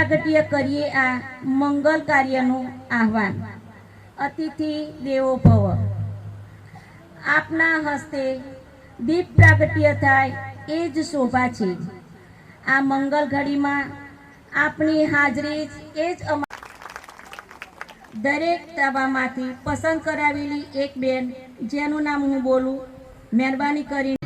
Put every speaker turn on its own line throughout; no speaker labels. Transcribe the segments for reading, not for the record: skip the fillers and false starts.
પ્રાગટ્ય કરીએ આ મંગલ કાર્યનું આહવાન। અતિથિ દેવો ભવ। આપના હસ્તે દીપ પ્રાગટ્ય થાય એ જ શોભા છે। આ મંગલ ઘડીમાં આપની હાજરી એ જ દરેક તાબામાંથી પસંદ કરાવેલી એક બેન જેનું નામ હું બોલું, મહેરબાની કરી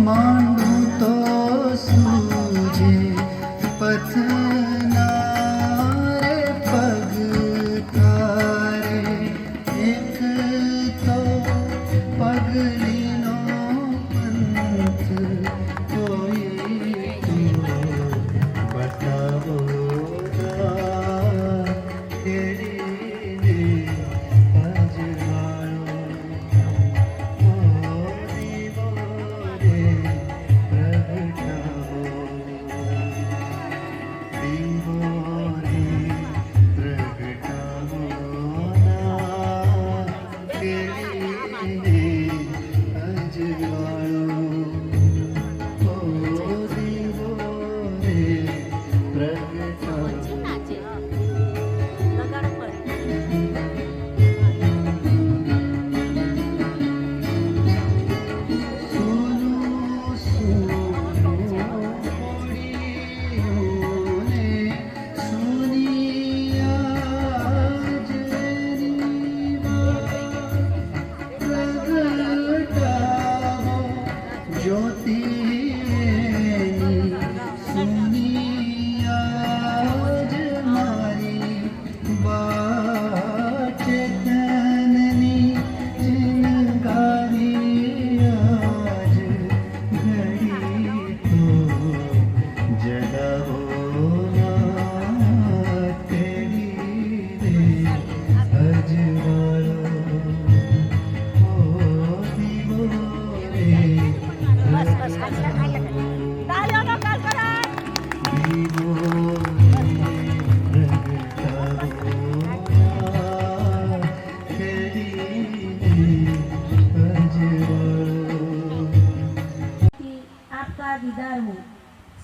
मांडू तो सूझे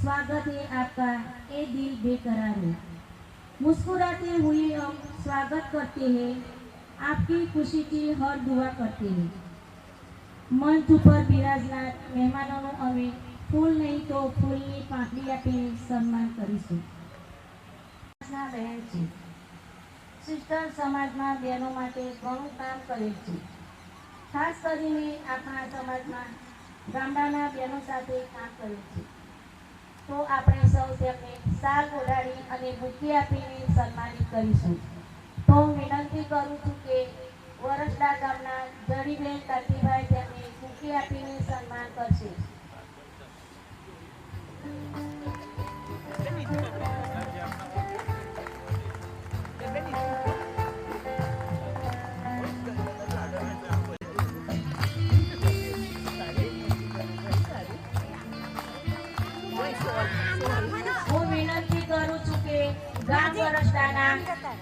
स्वागत है आपका, ए दिल बेकरार है। मुस्कुराते हुए हम स्वागत करते हैं, आपकी खुशी की हर दुआ करते हैं। मंच पर बिराजनार મહેમાનોનું અમે ફૂલ નહીં તો ફૂલની પાંખડી આપીને સન્માન કરીશું। બહેન છે, સિસ્ટર સમાજમાં બહેનો માટે ઘણું કામ કરે છે। ખાસ કરીને આપણા સમાજમાં ગામડાના બહેનો સાથે કામ કરે છે। તો આપણે સૌ તેમને શાલ ઓઢાડી અને બુકે આપીને સન્માનિત કરીશું। તો વિનંતી કરું છું કે વરસડા ગામના જડીબેન કાંતિભાઈ તેમને બુકે આપીને સન્માન કરશે। હું વિનંતી કરું છું કે ગામ વરસડાના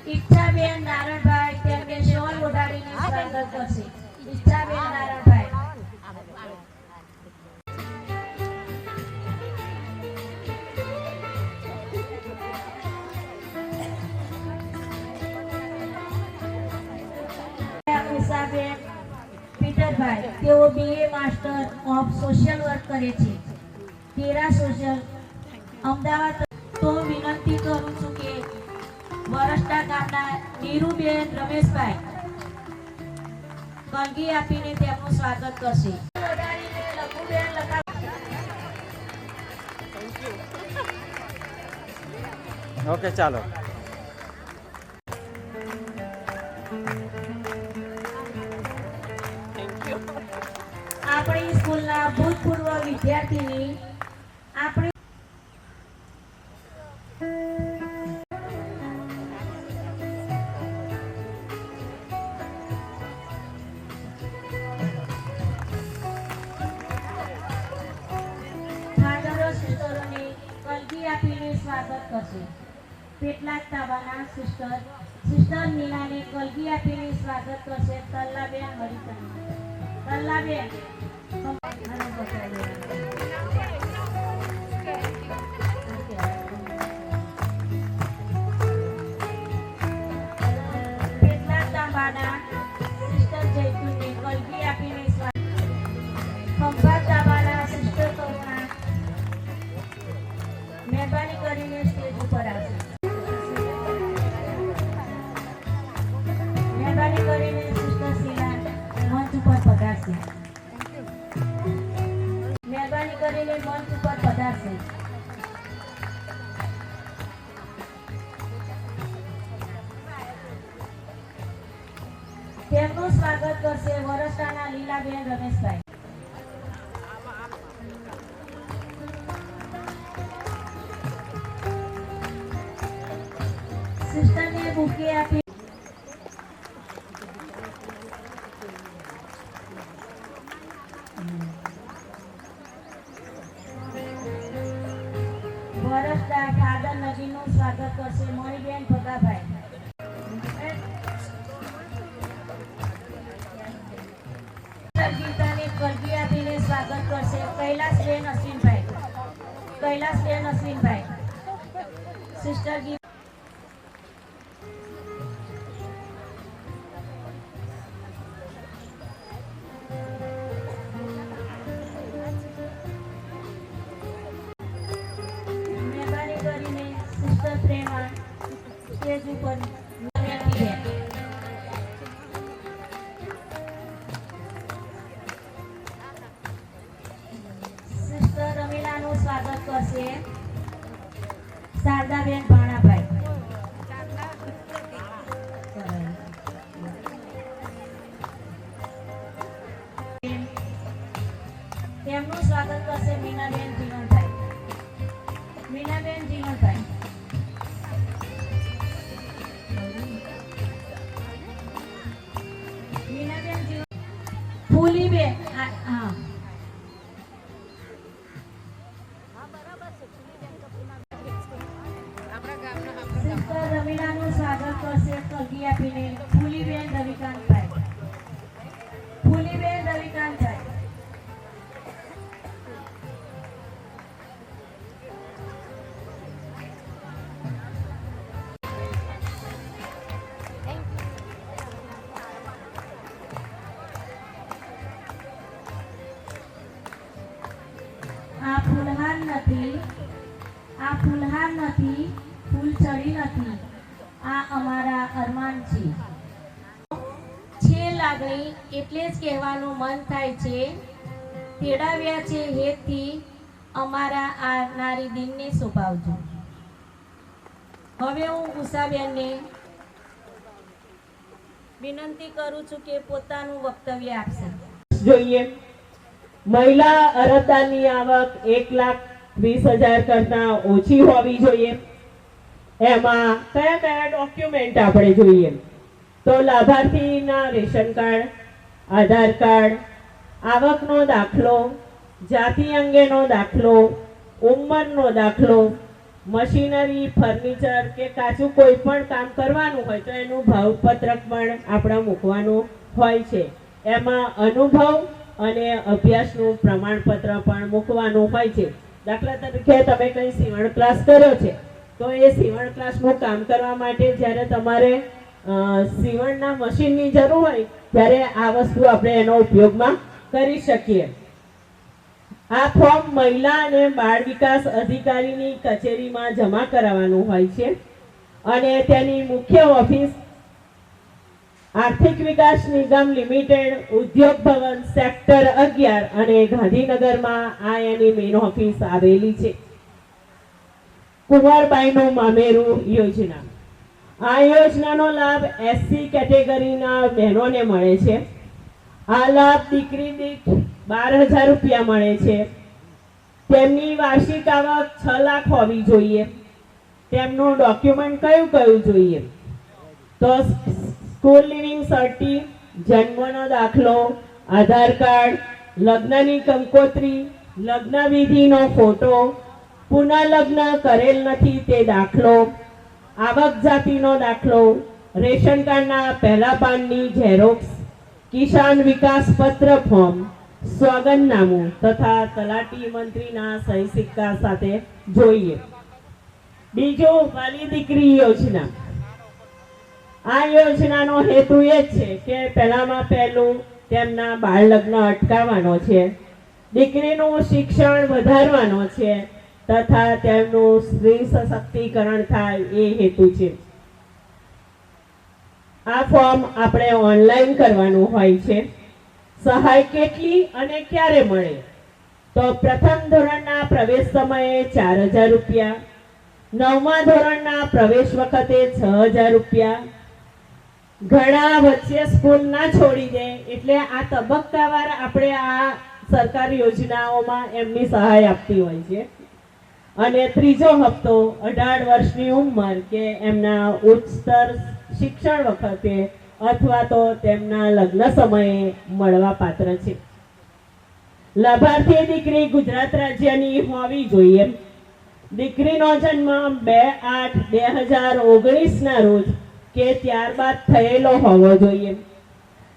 ઈચ્છાબેન નારણભાઈ તેમને શોલ ઓઢાડીને સ્વાગત કરશે। ઈચ્છાબેન નારણભાઈ। ઉષાબેન પીટરભાઈ, તેઓ BA master of social work કરે છે, તેરા સોશિયલ અમદાવાદ। તો વિનંતી કરું છું કે વરસડા ગામના નીરુબેન રમેશભાઈ કલગી આપીને તેમનું સ્વાગત કરશે।
ઓકે, ચાલો।
આપણી સ્કૂલના ભૂતપૂર્વ વિદ્યાર્થીની આપણી ફાધરો સિસ્ટરોને કલગી આપીને સ્વાગત કરશે। પેટલાદ તાબાના સિસ્ટર મીનાને કલગી આપીને સ્વાગત કરશે। તલ્લાબેન હરિચંદ। તલ્લાબેન પેટલાદ તાબાના સિસ્ટર જયતુને કલગી આપીને સ્વાગત। ખંભાત તાબાના સિસ્ટર કરુણા મહેરબાની કરીને સ્ટેજ ઉપર આવશે। મહેરબાની કરીને સિસ્ટર શીલા મંચ ઉપર પધારશે। મહેરબાની કરીને મંચ ઉપર પધારશે। તેમનું સ્વાગત કરશે વરસડાના લીલાબેન રમેશભાઈ। સિસ્ટરને બુકે આપી વરસડા ફાધર નગીનું સ્વાગત કરશે મણિબેન ભગાભાઈ। ગીતાને કલગી આપીને સ્વાગત કરશે કૈલાસબેન અશ્વિનભાઈ। કૈલાસબેન અશ્વિનભાઈ। સિસ્ટર ગીતા મહેરબાની કરીને સિસ્ટર પ્રેમા સ્ટેજ ઉપર સિસ્ટર રમીલાનું સ્વાગત કરશે શારદાબેન ભાણાભાઈ। તેમનું સ્વાગત કરશે મીનાબેન જીવનભાઈ। મીનાબેન જીવનભાઈ। મીનાબેન જીવન ફૂલીબેન હા સિસ્ટર રમીલાનું સ્વાગત કરશે કલગી આપીને ફૂલીબેન રવિકાંતભાઈ। ફૂલીબેન રવિકાંતભાઈ। નથી, આ ફૂલહાર નથી, ફૂલછડી નથી, આ અમારા અરમાન છે લાગણી એટલે જ કહેવાનું મન થાય છે, તેડાવ્યા છે હેતથી અમારા આ નારી દિનને શોભાવજો. હવે હું ઉષાબેનને વિનંતી કરું છું કે પોતાનું વક્તવ્ય આપશે.
જોઈએ મહિલા અરજદારની આવક 1,20,000 કરતા ઓછી હોવી જોઈએ. એમાં કયા કયા ડોક્યુમેન્ટ આપણે જોઈએ? તો લાભાર્થીના રેશન કાર્ડ, આધાર કાર્ડ, આવકનો દાખલો, જાતિ અંગેનો દાખલો, ઉંમરનો દાખલો, મશીનરી, ફર્નિચર કે કાચું કોઈ પણ કામ કરવાનું હોય તો એનું ભાવપત્રક પણ આપણે મૂકવાનું હોય છે. એમાં અનુભવ અને અભ્યાસનું પ્રમાણપત્ર પણ મૂકવાનું હોય છે. દાખલા તરીકે તમે કંઈ સીવણ ક્લાસ કર્યો છે તો એ સીવણ ક્લાસનું કામ કરવા માટે જ્યારે તમારે સીવણના મશીનની જરૂર હોય ત્યારે આ વસ્તુ આપણે એનો ઉપયોગમાં કરી શકીએ. આ ફોર્મ મહિલા અને બાળ વિકાસ અધિકારીની કચેરીમાં જમા કરાવવાનું હોય છે અને તેની મુખ્ય ઓફિસ આર્થિક વિકાસ નિગમ લિમિટેડ, ઉદ્યોગ ભવન, સેક્ટર 11 અને ગાંધીનગરમાં આ એની મેઇન ઓફિસ આવેલી છે. કુંવરબાઈનું મામેરું યોજના. આ યોજનાનો લાભ એસસી કેટેગરીના બહેનોને મળે છે. આ લાભ દીકરી દીઠ 12,000 રૂપિયા મળે છે. તેમની વાર્ષિક આવક 6 લાખ હોવી જોઈએ. તેમનું ડોક્યુમેન્ટ કયું કયું જોઈએ? તો સ્કૂલ લિવિંગ સર્ટી, જન્મનો દાખલો, આધાર કાર્ડ, લગ્નની કંકોત્રી, લગ્ન વિધિનો ફોટો, પુનઃલગ્ન કરેલ નથી તે દાખલો, આવક જાતિનો દાખલો, રેશન કાર્ડના પહેલા પાનની ઝેરોક્સ, કિસાન વિકાસ પત્ર ફોર્મ, સોગંદનામું તથા તલાટી મંત્રીના સહી સિક્કા સાથે જોઈએ. બીજું, વાલી દીકરી યોજના. આ યોજનાનો હેતુ એ જ છે કે પહેલામાં પહેલું તેમના બાળ લગ્ન અટકાવવાનો છે, દીકરીનું શિક્ષણ વધારવાનો છે તથા તેમનું સ્ત્રી સશક્તિકરણ થાય એ હેતુ છે. આ ફોર્મ આપણે ઓનલાઈન કરવાનું હોય છે. સહાય કેટલી અને ક્યારે મળે? તો પ્રથમ ધોરણના પ્રવેશ સમયે 4,000 રૂપિયા, 9મા ધોરણના પ્રવેશ વખતે 6,000 રૂપિયા. ઘણા વચ્ચે સ્કૂલ ના છોડી દે એટલે આ તબક્કાવાર આપણે આ સરકારી યોજનાઓમાં એમની સહાય આપતી હોય છે. અને ત્રીજો હપ્તો 18 વર્ષની ઉંમર કે એમના ઉચ્ચતર શિક્ષણ વખતે અથવા તો તેમના લગ્ન સમયે મળવા પાત્ર છે. લાભાર્થી દીકરી ગુજરાત રાજ્યની હોવી જોઈએ. દીકરીનો જન્મ 2/8/2019 ના રોજ કે ત્યારબાદ થયેલો હોવો જોઈએ.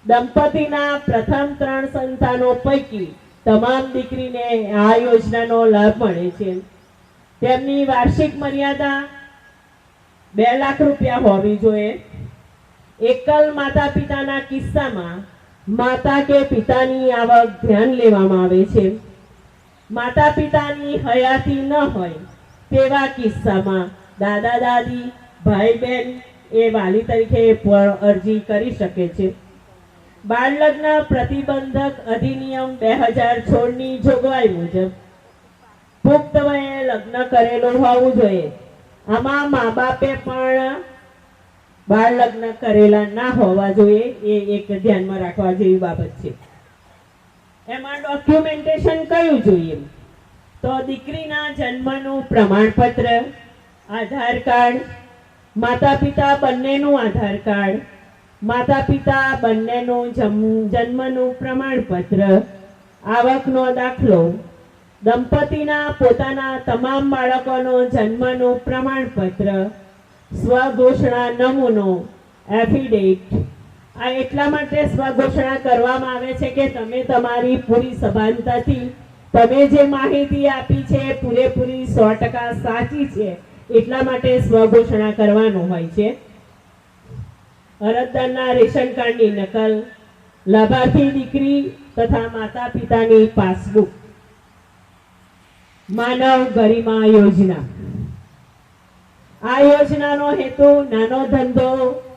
દંપતીના પ્રથમ 3 સંતાનો પૈકી તમામ દીકરીને આ યોજનાનો લાભ મળે છે. તેમની વાર્ષિક મર્યાદા 2 લાખ રૂપિયા હોવી જોઈએ. એકલ માતા પિતાના કિસ્સામાં માતા કે પિતાની આવક ધ્યાન લેવામાં આવે છે. માતા પિતાની હયાતી ન હોય તેવા કિસ્સામાં દાદા દાદી, ભાઈ બહેન એ વાલી તરીકે પણ અરજી કરી શકે છે. બાળ લગ્ન પ્રતિબંધક અધિનિયમ 2016 ની જોગવાઈ મુજબ પુખ્ત વયે લગ્ન કરેલું હોવું જોઈએ. આમાં મા બાપે પણ બાળ લગ્ન કરેલા ના હોવા જોઈએ. એ એક ધ્યાનમાં રાખવા જેવી બાબત છે. એમાં ડોક્યુમેન્ટેશન કયું જોઈએ? તો દીકરીના જન્મનું પ્રમાણપત્ર, આધાર કાર્ડ, માતા પિતા બંનેનું આધાર કાર્ડ, માતા પિતા બંનેનું જન્મનું પ્રમાણપત્ર, આવકનો દાખલો, દંપતીના પોતાના તમામ બાળકોનો જન્મનું પ્રમાણપત્ર, સ્વઘોષણા નમૂનો, એફિડેવિટ. આ એટલા માટે સ્વઘોષણા કરવામાં આવે છે કે તમે તમારી પૂરી સભાનતાથી તમે જે માહિતી આપી છે પૂરેપૂરી 100% સાચી છે એટલા માટે સ્વઘોષણા કરવાનું હોય છે. અરજદારના રેશન કાર્ડની નકલ, લાભાર્થી દીકરી તથા માતા પિતાની પાસબુક. માનવ ગરિમા યોજના. આ યોજનાનો હેતુ નાનો ધંધો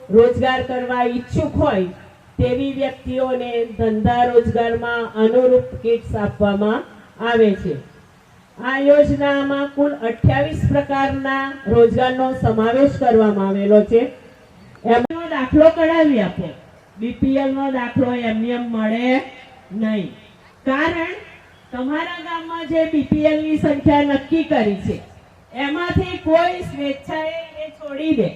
રોજગાર કરવા ઈચ્છુક હોય તેવી વ્યક્તિઓને ધંધા રોજગારમાં અનુરૂપ કિટ્સ આપવામાં આવે છે. આ યોજનામાં કુલ 28 પ્રકારના રોજગારનો સમાવેશ કરવામાં આવેલો છે. એમનો દાખલો કઢાવી આપો. બીપીએલ નો દાખલો એમને મળે નહીં. કારણ તમારા ગામમાં જે બીપીએલ ની સંખ્યા નક્કી કરી છે એમાંથી કોઈ સ્વેચ્છાએ એ છોડી દે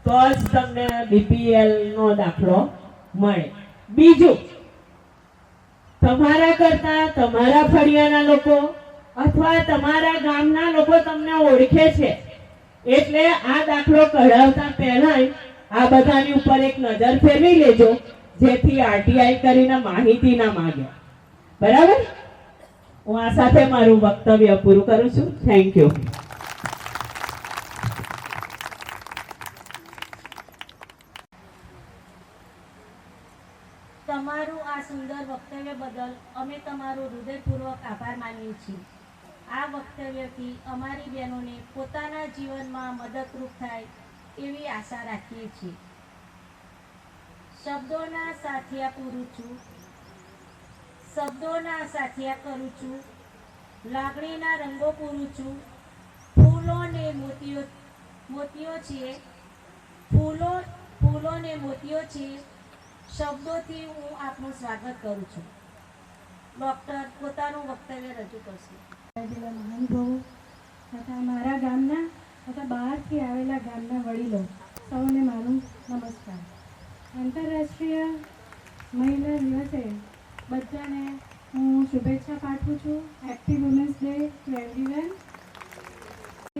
તો જ તમને બીપીએલ નો દાખલો મળે. બીજું, તમારા કરતા તમારા ફળિયાના લોકો અથવા તમારા ગામના લોકો તમને ઓળખે છે એટલે આ દાખલો કઢાવતા પહેલા આ બધાની ઉપર એક નજર ફેરવી લેજો જેથી આરટીઆઈ કરીને માહિતી ના માંગે. બરાબર? હું આ સાથે મારું વક્તવ્ય પૂરું કરું છું. Thank you.
તમારું આ સુંદર વક્તવ્ય બદલ અમે તમારો હૃદયપૂર્વક આભાર માનીએ છીએ. આ વક્તવ્યથી અમારી બહેનોને પોતાના જીવનમાં મદદરૂપ થાય એવી આશા રાખીએ છીએ. શબ્દોના સાથિયા પૂરું છું, શબ્દોના સાથિયા કરું છું, લાગણીના રંગો પૂરું છું. ફૂલો ને મોતીઓ છે, ફૂલો ને મોતીઓ છે. શબ્દોથી હું આપનું સ્વાગત કરું છું. ડૉક્ટર પોતાનું વક્તવ્ય રજૂ કરશે.
જિલ્લા મહાનુભાવો તથા મારા ગામના તથા બહારથી આવેલા ગામના વડીલો સૌને મારું નમસ્કાર. આંતરરાષ્ટ્રીય મહિલા દિવસે બધાને હું શુભેચ્છા પાઠવું છું. Happy women's day to everyone.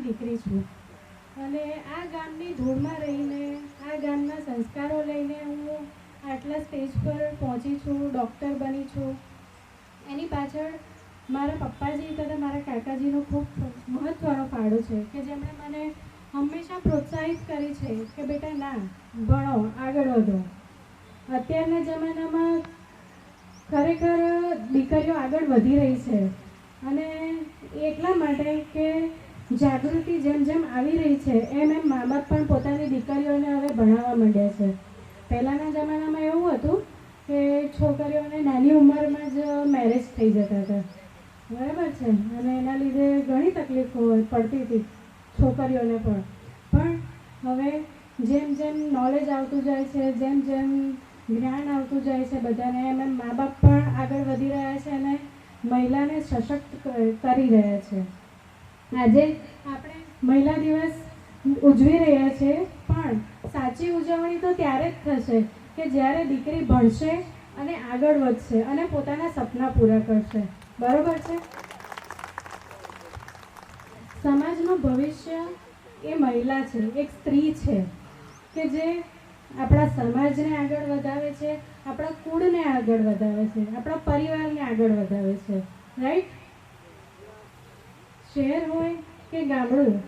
દીકરી છું અને આ ગામની ધૂળમાં રહીને આ ગામના સંસ્કારો લઈને હું આટલા સ્ટેજ પર પહોંચી છું, ડૉક્ટર બની છું. એની પાછળ મારા પપ્પાજી તથા મારા કાકાજીનો ખૂબ મહત્ત્વનો ફાળો છે કે જેમણે મને હંમેશા પ્રોત્સાહિત કરી છે કે બેટા ના ભણો, આગળ વધો. અત્યારના જમાનામાં ખરેખર દીકરીઓ આગળ વધી રહી છે અને એટલા માટે કે જાગૃતિ જેમ જેમ આવી રહી છે એમ એમ મા બાપ પણ પોતાની દીકરીઓને હવે ભણાવવા માંડ્યા છે. પહેલાંના જમાનામાં એવું હતું કે છોકરીઓને નાની ઉંમરમાં જ મેરેજ થઈ જતા હતા, બરાબર છે, અને એના લીધે ઘણી તકલીફો પડતી હતી છોકરીઓને પણ હવે જેમ જેમ નોલેજ આવતું જાય છે, જેમ જેમ જ્ઞાન આવતું જાય છે બધાને, એમ એમ મા બાપ પણ આગળ વધી રહ્યા છે અને મહિલાને સશક્ત કરી રહ્યા છે. આજે આપણે મહિલા દિવસ ઉજવી રહ્યા છીએ પણ સાચી ઉજવણી તો ત્યારે જ થશે કે જ્યારે દીકરી ભણશે અને આગળ વધશે અને પોતાના સપના પૂરા કરશે. બરોબર છે? સમાજનું ભવિષ્ય એ મહિલા છે, એક સ્ત્રી છે કે જે આપણા સમાજને આગળ વધાવે છે, આપણા કુળને આગળ વધાવે છે, આપણા પરિવારને આગળ વધાવે છે. રાઈટ? શહેર હોય કે ગામડું,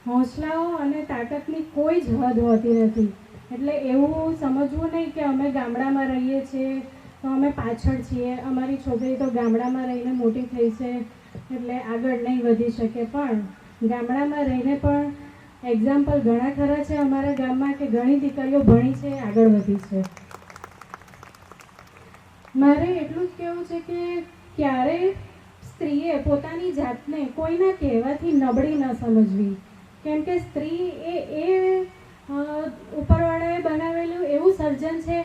હોંસલાઓ અને તાકાતની કોઈ જ હદ હોતી નથી. એટલે એવું સમજવું નહીં કે અમે ગામડામાં રહીએ છીએ તો અમે પાછળ છીએ, અમારી છોકરી તો ગામડામાં રહીને મોટી થઈ છે એટલે આગળ નહીં વધી શકે. પણ ગામડામાં રહીને પણ એક્ઝામ્પલ ઘણા ખરા છે અમારા ગામમાં કે ઘણી દીકરીઓ ભણી છે, આગળ વધી છે. મારે એટલું જ કહેવું છે કે ક્યારેય સ્ત્રીએ પોતાની જાતને કોઈના કહેવાથી નબળી ન સમજવી, કેમ કે સ્ત્રી એ ઉપરવાળાએ બનાવેલું એવું સર્જન છે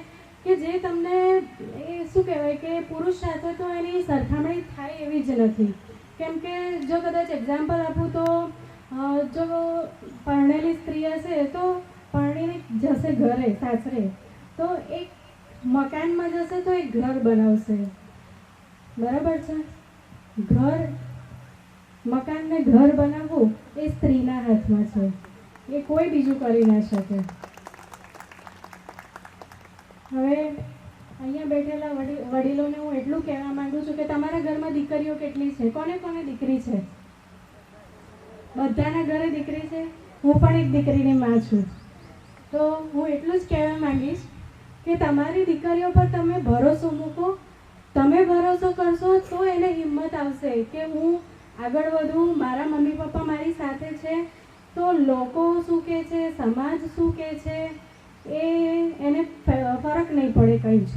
કે જે તમને એ શું કહેવાય કે પુરુષ સાથે તો એની સરખામણી થાય એવી જ નથી. કેમ કે જો કદાચ એક્ઝામ્પલ આપું તો જો પરણેલી સ્ત્રી હશે તો પરણીને જશે ઘરે, સાસરે, તો એક મકાનમાં જશે તો એક ઘર બનાવશે. બરાબર છે? મકાનને ઘર બનાવવું એ સ્ત્રીના હાથમાં છે, એ કોઈ બીજું કરી ના શકે. હવે અહીંયા બેઠેલા વડીલોને હું એટલું કહેવા માંગુ છું કે તમારા ઘરમાં દીકરીઓ કેટલી છે? કોને કોને દીકરી છે? બધાના ઘરે દીકરી છે. હું પણ એક દીકરીની માં છું. તો હું એટલું જ કહેવા માંગીશ કે તમારી દીકરીઓ પર તમે ભરોસો મૂકો. તમે ભરોસો કરશો તો એને હિંમત આવશે કે હું આગળ વધું, મારા મમ્મી પપ્પા મારી સાથે છે, તો લોકો શું કહે છે, સમાજ શું કહે છે, એને ફરક નહીં પડે કંઈ જ.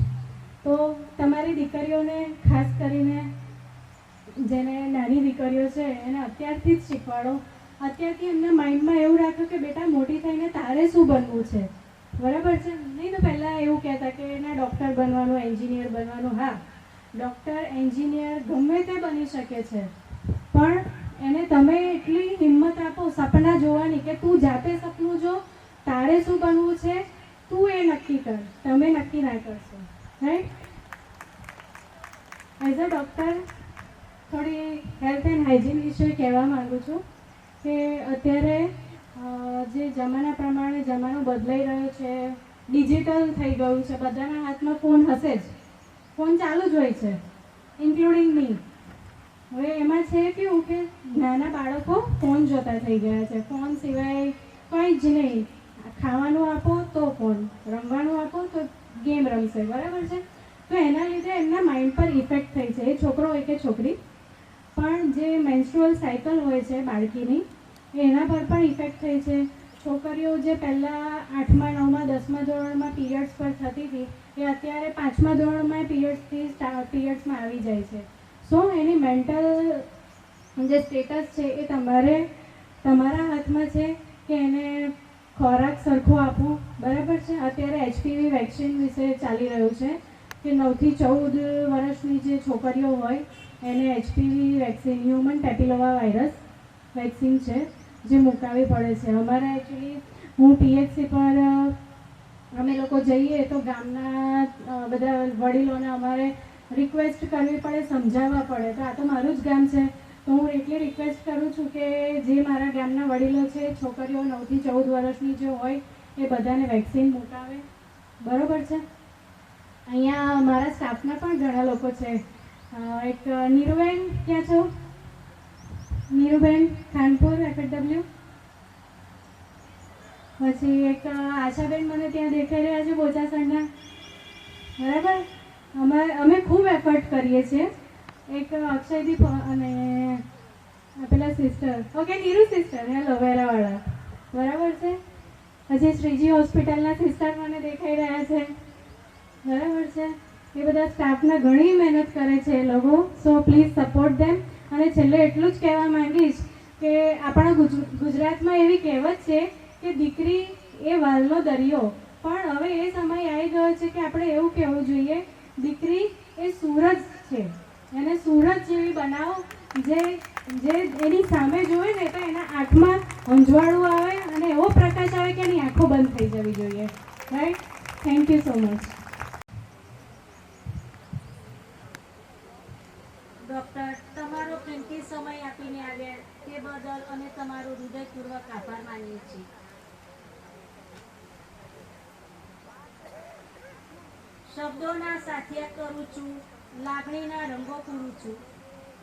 તો તમારી દીકરીઓને ખાસ કરીને, જેને નાની દીકરીઓ છે એને અત્યારથી જ શીખવાડો. અત્યારથી એમના માઇન્ડમાં એવું રાખો કે બેટા મોટી થઈને તારે શું બનવું છે, બરાબર છે? નહીં તો પહેલાં એવું કહેતા કે એના ડૉક્ટર બનવાનું, એન્જિનિયર બનવાનું. હા, ડૉક્ટર, એન્જિનિયર ગમે તે બની શકે છે, પણ એને તમે એટલી હિંમત આપો સપના જોવાની કે તું જાતે સપનું જો, તારે શું બનવું છે તું એ નક્કી કર, તમે નક્કી ના કરશો, રાઈટ? એઝ અ ડૉક્ટર થોડી હેલ્થ એન્ડ હાઇજીન વિશે કહેવા માગું છું કે અત્યારે જે જમાના પ્રમાણે જમાનો બદલાઈ રહ્યો છે, ડિજિટલ થઈ ગયું છે, બધાના હાથમાં ફોન હશે જ, ફોન ચાલુ જ હોય છે, ઇન્ક્લુડિંગ મી. હવે એમાં છે કેવું કે નાના બાળકો ફોન જોતા થઈ ગયા છે, ફોન સિવાય કંઈ જ નહીં. ખાવાનું આપો તો ફોન, રમવાનું આપો તો ગેમ રમશે, બરાબર છે? તો એના લીધે એમના માઇન્ડ પર ઇફેક્ટ થઈ છે, એ છોકરો હોય કે છોકરી. પણ જે મેન્સ્ટ્રુઅલ સાયકલ હોય છે બાળકીની, એના પર પણ ઇફેક્ટ થઈ છે. છોકરીઓ જે પહેલાં 8મા 9મા 10મા ધોરણમાં પીરિયડ્સ પર થતી હતી, એ અત્યારે 5મા ધોરણમાં પીરિયડ્સમાં આવી જાય છે. સો એની મેન્ટલ જે સ્ટેટસ છે એ તમારા હાથમાં છે કે એને ખોરાક સરખો આપો, બરાબર છે? અત્યારે HPV વેક્સિન વિશે ચાલી રહ્યું છે કે 9 થી 14 વર્ષની જે છોકરીઓ હોય એને HPV vaccine, human papilloma virus vaccine છે, જે મુકાવવી પડે છે. અમારે એકચ્યુઅલી હું PHC પર અમે લોકો જઈએ તો ગામના બધા વડીલોને અમારે રિક્વેસ્ટ કરવી પડે, સમજાવવા પડે. તો આ તો મારું જ ગામ છે, તો હું એટલી રિક્વેસ્ટ કરું છું કે જે મારા ગામના વડીલો છે, છોકરીઓ 9 થી 14 વર્ષની જે હોય એ બધાને વેક્સિન મુકાવે, બરાબર છે? અહીંયા મારા સ્ટાફના પણ ઘણા લોકો છે. એક નીરુબેન, ક્યાં છો? નીરુબેન ખાનપુર FW. પછી એક આશાબેન મને ત્યાં દેખાઈ રહ્યા છે બોચાસણના, બરાબર? અમે ખૂબ એફર્ટ કરીએ છીએ. એક અક્ષયદીપ અને પેલા sister, okay Neeru sister, hello, વેરાવાળા, બરાબર છે? પછી શ્રીજી હોસ્પિટલના સિસ્ટર મને દેખાઈ રહ્યા છે, બરાબર છે? એ બધા સ્ટાફના ઘણી મહેનત કરે છે એ લોકો. સો પ્લીઝ સપોર્ટ ધેમ. અને છેલ્લે એટલું જ કહેવા માંગીશ કે આપણા ગુજરાતમાં એવી કહેવત છે કે દીકરી એ વાલનો દરિયો, પણ હવે એ સમય આવી ગયો છે કે આપણે એવું કહેવું જોઈએ દીકરી એ સૂરજ છે, એને સૂરજ જેવી બનાવો, જે એની સામે જોવે ને તો એના આંખમાં અંજવાળું આવે અને એવો પ્રકાશ આવે કે એની આંખો બંધ થઈ જવી જોઈએ, right? Thank you so much.
Doctor, તમારો કિંમતી સમય આપીને આવ્યા તે બદલ અમે તમારો હૃદયપૂર્વક આભાર માનીએ છીએ. શબ્દોના સાથિયા કરું છું, લાગણીના રંગો પૂરું છું,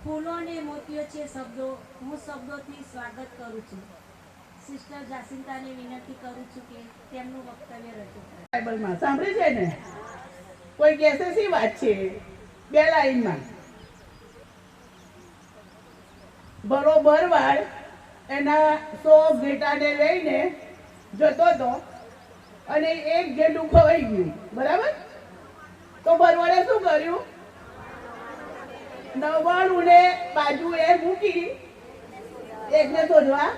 ફૂલો ને મોતીઓ છે શબ્દો, હું શબ્દોથી સ્વાગત કરું છું. સિસ્ટર જાસિન્તાને વિનંતી કરું છું કે તેમનું વક્તવ્ય રજૂ કરે.
બાઇબલમાં સાંભળી છે ને, કોઈ કહેશે શી વાત છે, 2 લાઈનમાં બરોબર વાળ એના 100 ઘેટાને લઈને જતો હતો અને એક ઘેટું ખવાઈ ગયું, બરાબર? તો બરોબરે શું કર્યું? 99 ને બાજુએ મૂકી એકને શોધવા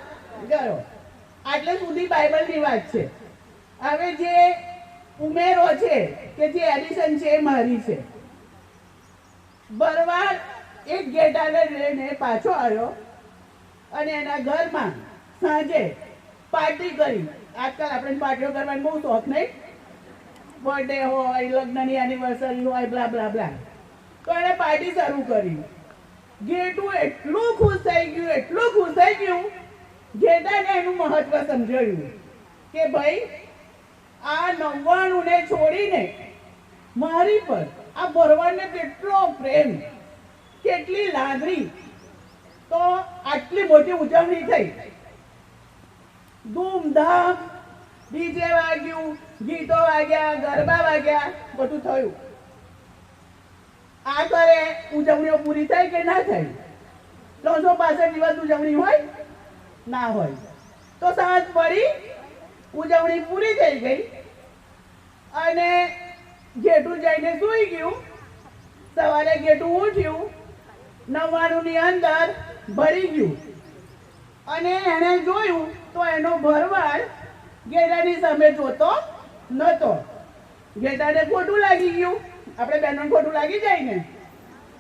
ગયો. આટલે સુધી બાઇબલની વાત છે. હવે જે ઉમેરો છે કે જે એડિશન છે એ મારી છે. બરવાર એક ઘેટાને લઈને પાછો આવ્યો અને એના ઘરમાં સાંજે પાર્ટી કરી. આજકાલ આપણે પાર્ટીઓ કરવાનો બહુ શોખ, નહીં? બર્થડે હોય, લગ્નની એનિવર્સરી હોય, બ્લા બ્લા બ્લા. તો એને પાર્ટી શરૂ કરી. ઘેટું એટલું ખુશ થઈ ગયું, એટલું ખુશ થઈ ગયું, ઘેટાને એનું મહત્વ સમજાયું કે ભાઈ આ 99 ને છોડીને મારી પર આ ભરવાડને કેટલો પ્રેમ, કેટલી લાગણી, તો આટલી મોટી ઉજવણી થઈ. ધૂમધામ, ડીજે વાગ્યું, ગીતો વાગ્યા, ગરબા વાગ્યા, બધું થયું. આ કરે ઉજવણીઓ પૂરી થઈ કે ના થઈ? 365 દિવસ ઉજવણી હોય ના હોય. તો સાંજ પડી, ઉજવણી પૂરી થઈ ગઈ અને જેઠું જઈને સૂઈ ગયું. સવારે જેઠું ઉઠ્યું, 99 ની અંદર ભરી ગયું અને એણે જોયું તો એનો ભરવાડ ગેડાની સામે જોતો નહોતો. ગેડાને ખોટું લાગી ગયું. આપણે બહેનોને ખોટું લાગી જાય ને,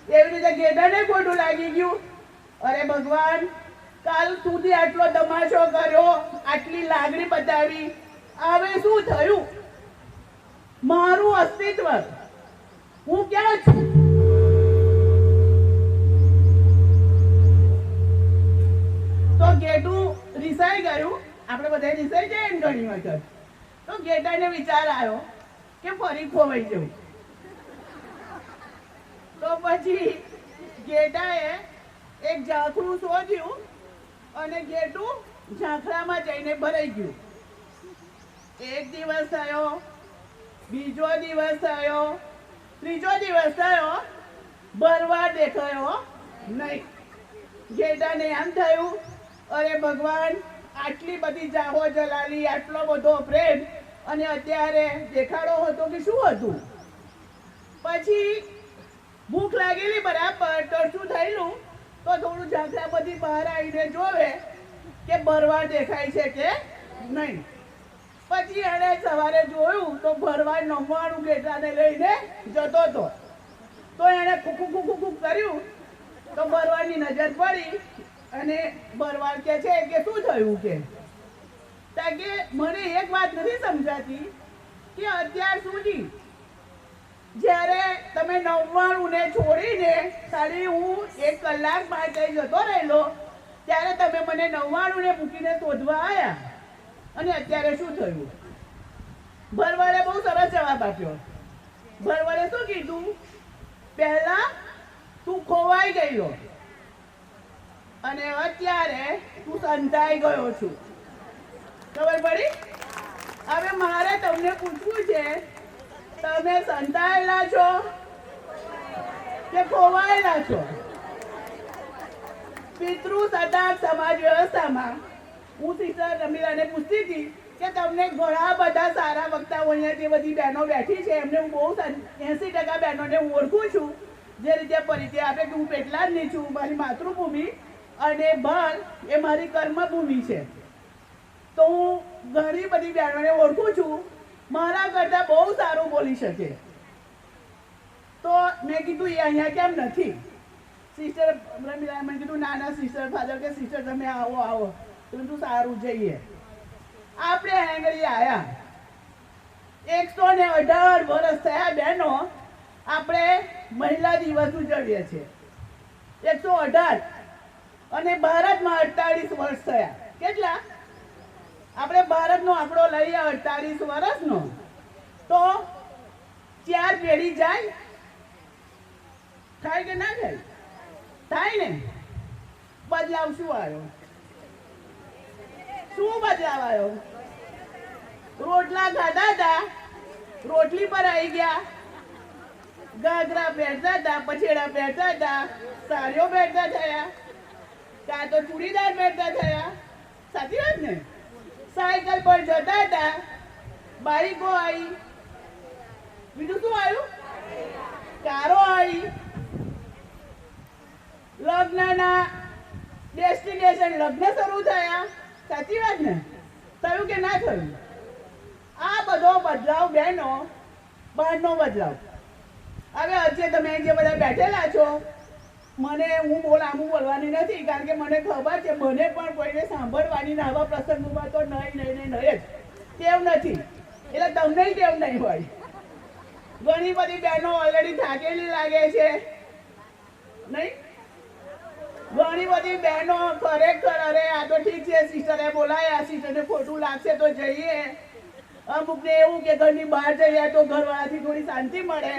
એવી રીતે ગેડાને ખોટું લાગી ગયું. અરે ભગવાન, કાલ સુધી આટલો તમાશો કર્યો, આટલી લાગણી બતાવી, હવે શું થયું? મારું અસ્તિત્વ, હું ક્યાં છું? તો ગેડું રિસાઈ ગયું. આપણે બધા રિસાઈ જાય ને ઘણી વખત. તો ગેડાને વિચાર આવ્યો કે ફરી ખોવાઈ જવું. તો પછી ગેડાએ એક ઝાંખરું શોધ્યું અને ગેડું ઝાંખરામાં જઈને ભરાઈ ગયું. એક દિવસ થયો, બીજો દિવસ થયો, ત્રીજો દિવસ થયો, ભરવાડ દેખાયો નહીં. ગેડાને એમ થયું, અરે ભગવાન, આટલી બધી જાહો જલાલી, આટલો બધો પ્રેમ, અને અત્યારે દેખાડો હતો કે શું હતું? પછી ભૂખ લાગેલી બરાબર, તો શું થયેલું? તો થોડું ઝાંખરા બધી બહાર આવીને જોવે કે ભરવાડ દેખાય છે કે નહીં. પછી એણે સવારે જોયું તો ભરવાડ 99 ગેડાને લઈને જતો હતો. તો એણે ખુખું કર્યું તો ભરવાડની નજર પડી અને ભરવાડ કે છે કે શું થયું? કે મને એક વાત નથી સમજાતી કે અત્યાર સુધી જ્યારે તમે 99 ને છોડીને ખાલી હું 1 કલાક માટે જતો રહેલો, ત્યારે તમે મને 99 ને મૂકીને શોધવા આવ્યા, અને અત્યારે શું થયું? ભરવાડે બહુ સરસ જવાબ આપ્યો. ભરવાડે શું કીધું? પહેલા તું ખોવાઈ ગયો અને અત્યારે તું સંતાઈ ગયો છું. ખબર પડી? હવે મારે તમને પૂછવું છે, તમે સંતાયેલા છો કે ખોવાયેલા છો? પિતૃ સદાક સમાજ વ્યવસ્થામાં હું સિસ્ટર રમીલાને પૂછતી હતી કે તમને ઘણા બધા સારા વક્તાઓ, અહીંયા જે બધી બહેનો બેઠી છે એમને હું બહુ 80% બહેનોને હું ઓળખું છું, જે રીતે પરિચય આપે કે હું પેટલાદની છું, મારી માતૃભૂમિ અને ભર એ મારી કર્મભૂમિ છે. તો હું ઘણી બધી બહેનોને ઓળખું છું, મારા કરતાં બહુ સારું બોલી શકે. તો મેં કીધું એ અહીંયા કેમ નથી? સિસ્ટર રમીલાએ મને કીધું, ના ના સિસ્ટર ફાધર કે સિસ્ટર તમે આવો તો તું સારું જઈએ. આપણે આગળ આવ્યા, 118 વર્ષ થયા બહેનો, આપણે મહિલા દિવસ ઉજવીએ છીએ. 118 અને ભારતમાં 48 વર્ષ થયા. કેટલા? આપણે ભારતનો આંકડો લઈએ 48 વર્ષનો, તો 4 પેઢી જાય. થાય કે ના થાય? થાય ને. બદલાવ શું આવ્યો? શું બદલાવ આવ્યો? રોટલા ખાધા હતા, રોટલી પર આવી ગયા, ગાગરા પહેરતા હતા, પછેડા પહેરતા હતા, સાડીઓ પહેરતા થયા, કાં તો ચૂડીદાર પહેરતા થયા. સાચી વાત ને? સાયકલ પર જતા હતા, બાઈકો આવી, બીજું શું આવ્યું? કારો આવી. લગ્નના ડેસ્ટિનેશન લગ્ન શરૂ થયા. સાચી વાત ને? થયું કે ના થયું? આ બધો બદલાવ બહેનો, બહારનો બદલાવ. હવે આજે તમે જે બધા બેઠેલા છો, મને હું બોલવાની નથી, કારણ કે મને ખબર છે મને પણ કોઈને સાંભળવાની ને આવા પ્રસંગોમાં તો નહીં જ ટેવ નથી, એટલે તમને ટેવ નહીં હોય. ઘણી બધી બહેનો ઓલરેડી થાકેલી લાગે છે નહીં? ઘણી બધી બહેનો ખરેખર અરે આ તો ઠીક છે, સિસ્ટરે બોલાયા, સિસ્ટરને ખોટું લાગશે તો જઈએ. અમુકને એવું કે ઘરની બહાર જઈએ તો ઘરવાળાથી થોડી શાંતિ મળે,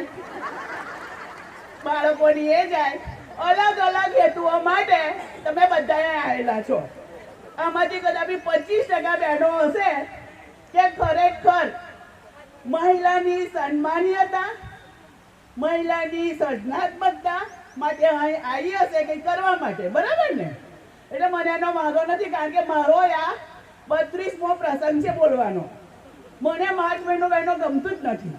બાળકોની એ જાય. અલગ અલગ હેતુઓ માટે તમે બધા આવેલા છો. આમાંથી કદાચ 25% બહેનો હશે કે ખરેખર મહિલાની સન્માનીયતા, મહિલાની સર્જનાત્મકતા માટે અહીં આવી હશે કંઈ કરવા માટે, બરાબર ને? એટલે મને એનો વાંધો નથી, કારણ કે મારો આ 32મો પ્રસંગ છે બોલવાનો. મને માર્ચ મહિનો ગમતું જ નથી,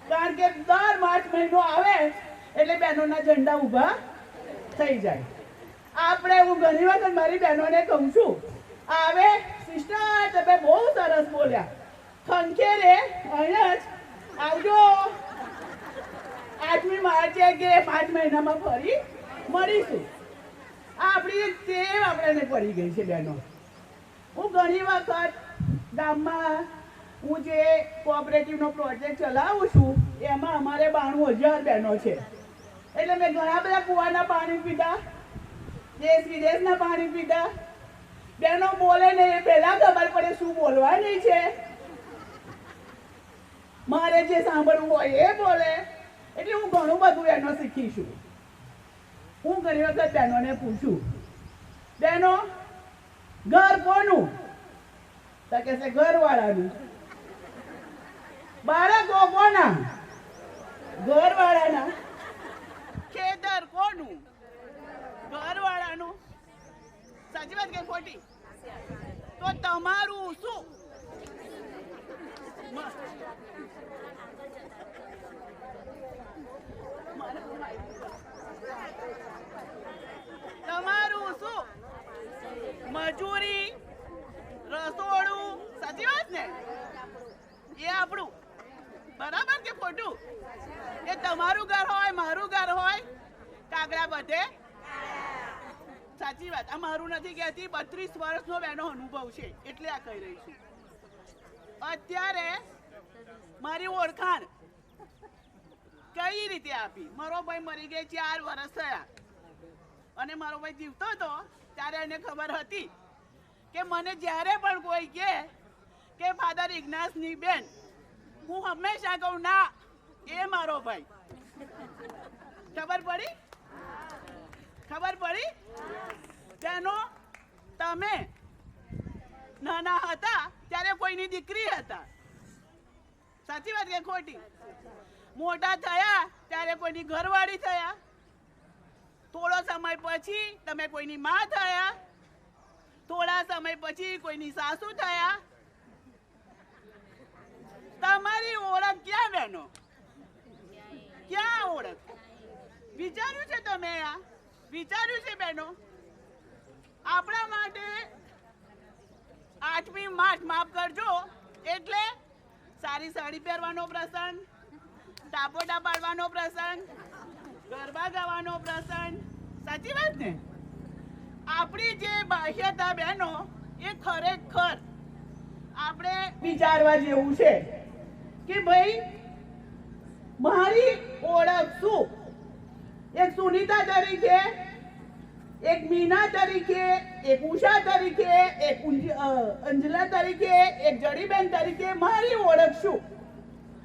કારણ કે દર માર્ચ મહિનો આવે એટલે બહેનોના ઝંડા ઊભા થઈ જાય. આપણે હું ઘણી વખત મારી બહેનોને કહું છું, આવે સિસ્ટર તમે બહુ સરસ બોલ્યા, ખંખેરે અહીંયા જ આવજો 8મી માર્ચે કે 5 મહિનામાં ફરી મળીશું. આપણી એક ટેવ આપણને પડી ગઈ છે બહેનો. હું ઘણી વખત ગામમાં હું જે કોઓપરેટિવનો પ્રોજેક્ટ ચલાવું છું એમાં અમારે 92,000 બહેનો છે. એટલે મેં ઘણા બધા કૂવાના પાણી પીધા, દેશ વિદેશના પાણી પીધા. બહેનો બોલે ને એ પહેલા ખબર પડે શું બોલવાની છે. મારે જે સાંભળવું હોય એ બોલે. એટલે હું ઘણું બધું એનો શીખી છું. હું ઘણી વખત બહેનોને પૂછું, બહેનો ઘર કોનું? તો કે છે ઘરવાળાનું. બાળકો કોના? ઘરવાળાના. ખેતર કોનું? ઘરવાળાનું. સાચી વાત કે ખોટી? તો તમારું શું? તમારું શું? મજૂરી, રસોડું. સાચી વાત ને? એ આપણું. બરાબર કે ખોટું? એ તમારું ઘર હોય, મારું ઘર હોય, કાગડા બધે. સાચી વાત. આ મારું નથી કહેતી, 32 વર્ષનો એનો અનુભવ છે એટલે આ કહી રહી છું. અત્યારે મારી ઓળખાણ કઈ રીતે આપી? મારો ભાઈ મરી ગઈ 4 વર્ષ થયા, અને મારો ભાઈ જીવતો હતો ત્યારે એને ખબર હતી કે મને જ્યારે પણ કોઈ કહે કે ફાધર ઇગ્નાસની બેન, હું હંમેશા કહું ના, એ મારો ભાઈ. ખબર પડી? ખબર પડી? તેનો તમે નાના હતા ત્યારે કોઈની દીકરી હતા. સાચી વાત કે ખોટી? મોટા થયા ત્યારે કોઈની ઘરવાળી થયા. થોડો સમય પછી તમે કોઈની માં થયા. થોડા સમય પછી કોઈની સાસુ થયા. તમારી ઓળખ ક્યાં બહેનો? ક્યાં ઓળખ? વિચાર્યું છે તમે? આ વિચાર્યું છે બહેનો? આપણા માટે 8મી માર્ચ, માફ કરજો, એટલે સારી સાડી પહેરવાનો પ્રસંગ, ટાપોટા પાડવાનો પ્રસંગ, ગરબા ગાવાનો પ્રસંગ. સાચી વાત ને? આપણી જે બાહ્યતા બહેનો એ ખરેખર આપણે વિચારવા જેવું છે કે ભાઈ મારી ઓળખ શું? એક સુનીતા તરીકે, એક મીના તરીકે, એક ઉષા તરીકે, એક અંજલા તરીકે, એક જડીબેન તરીકે મારી ઓળખ શું?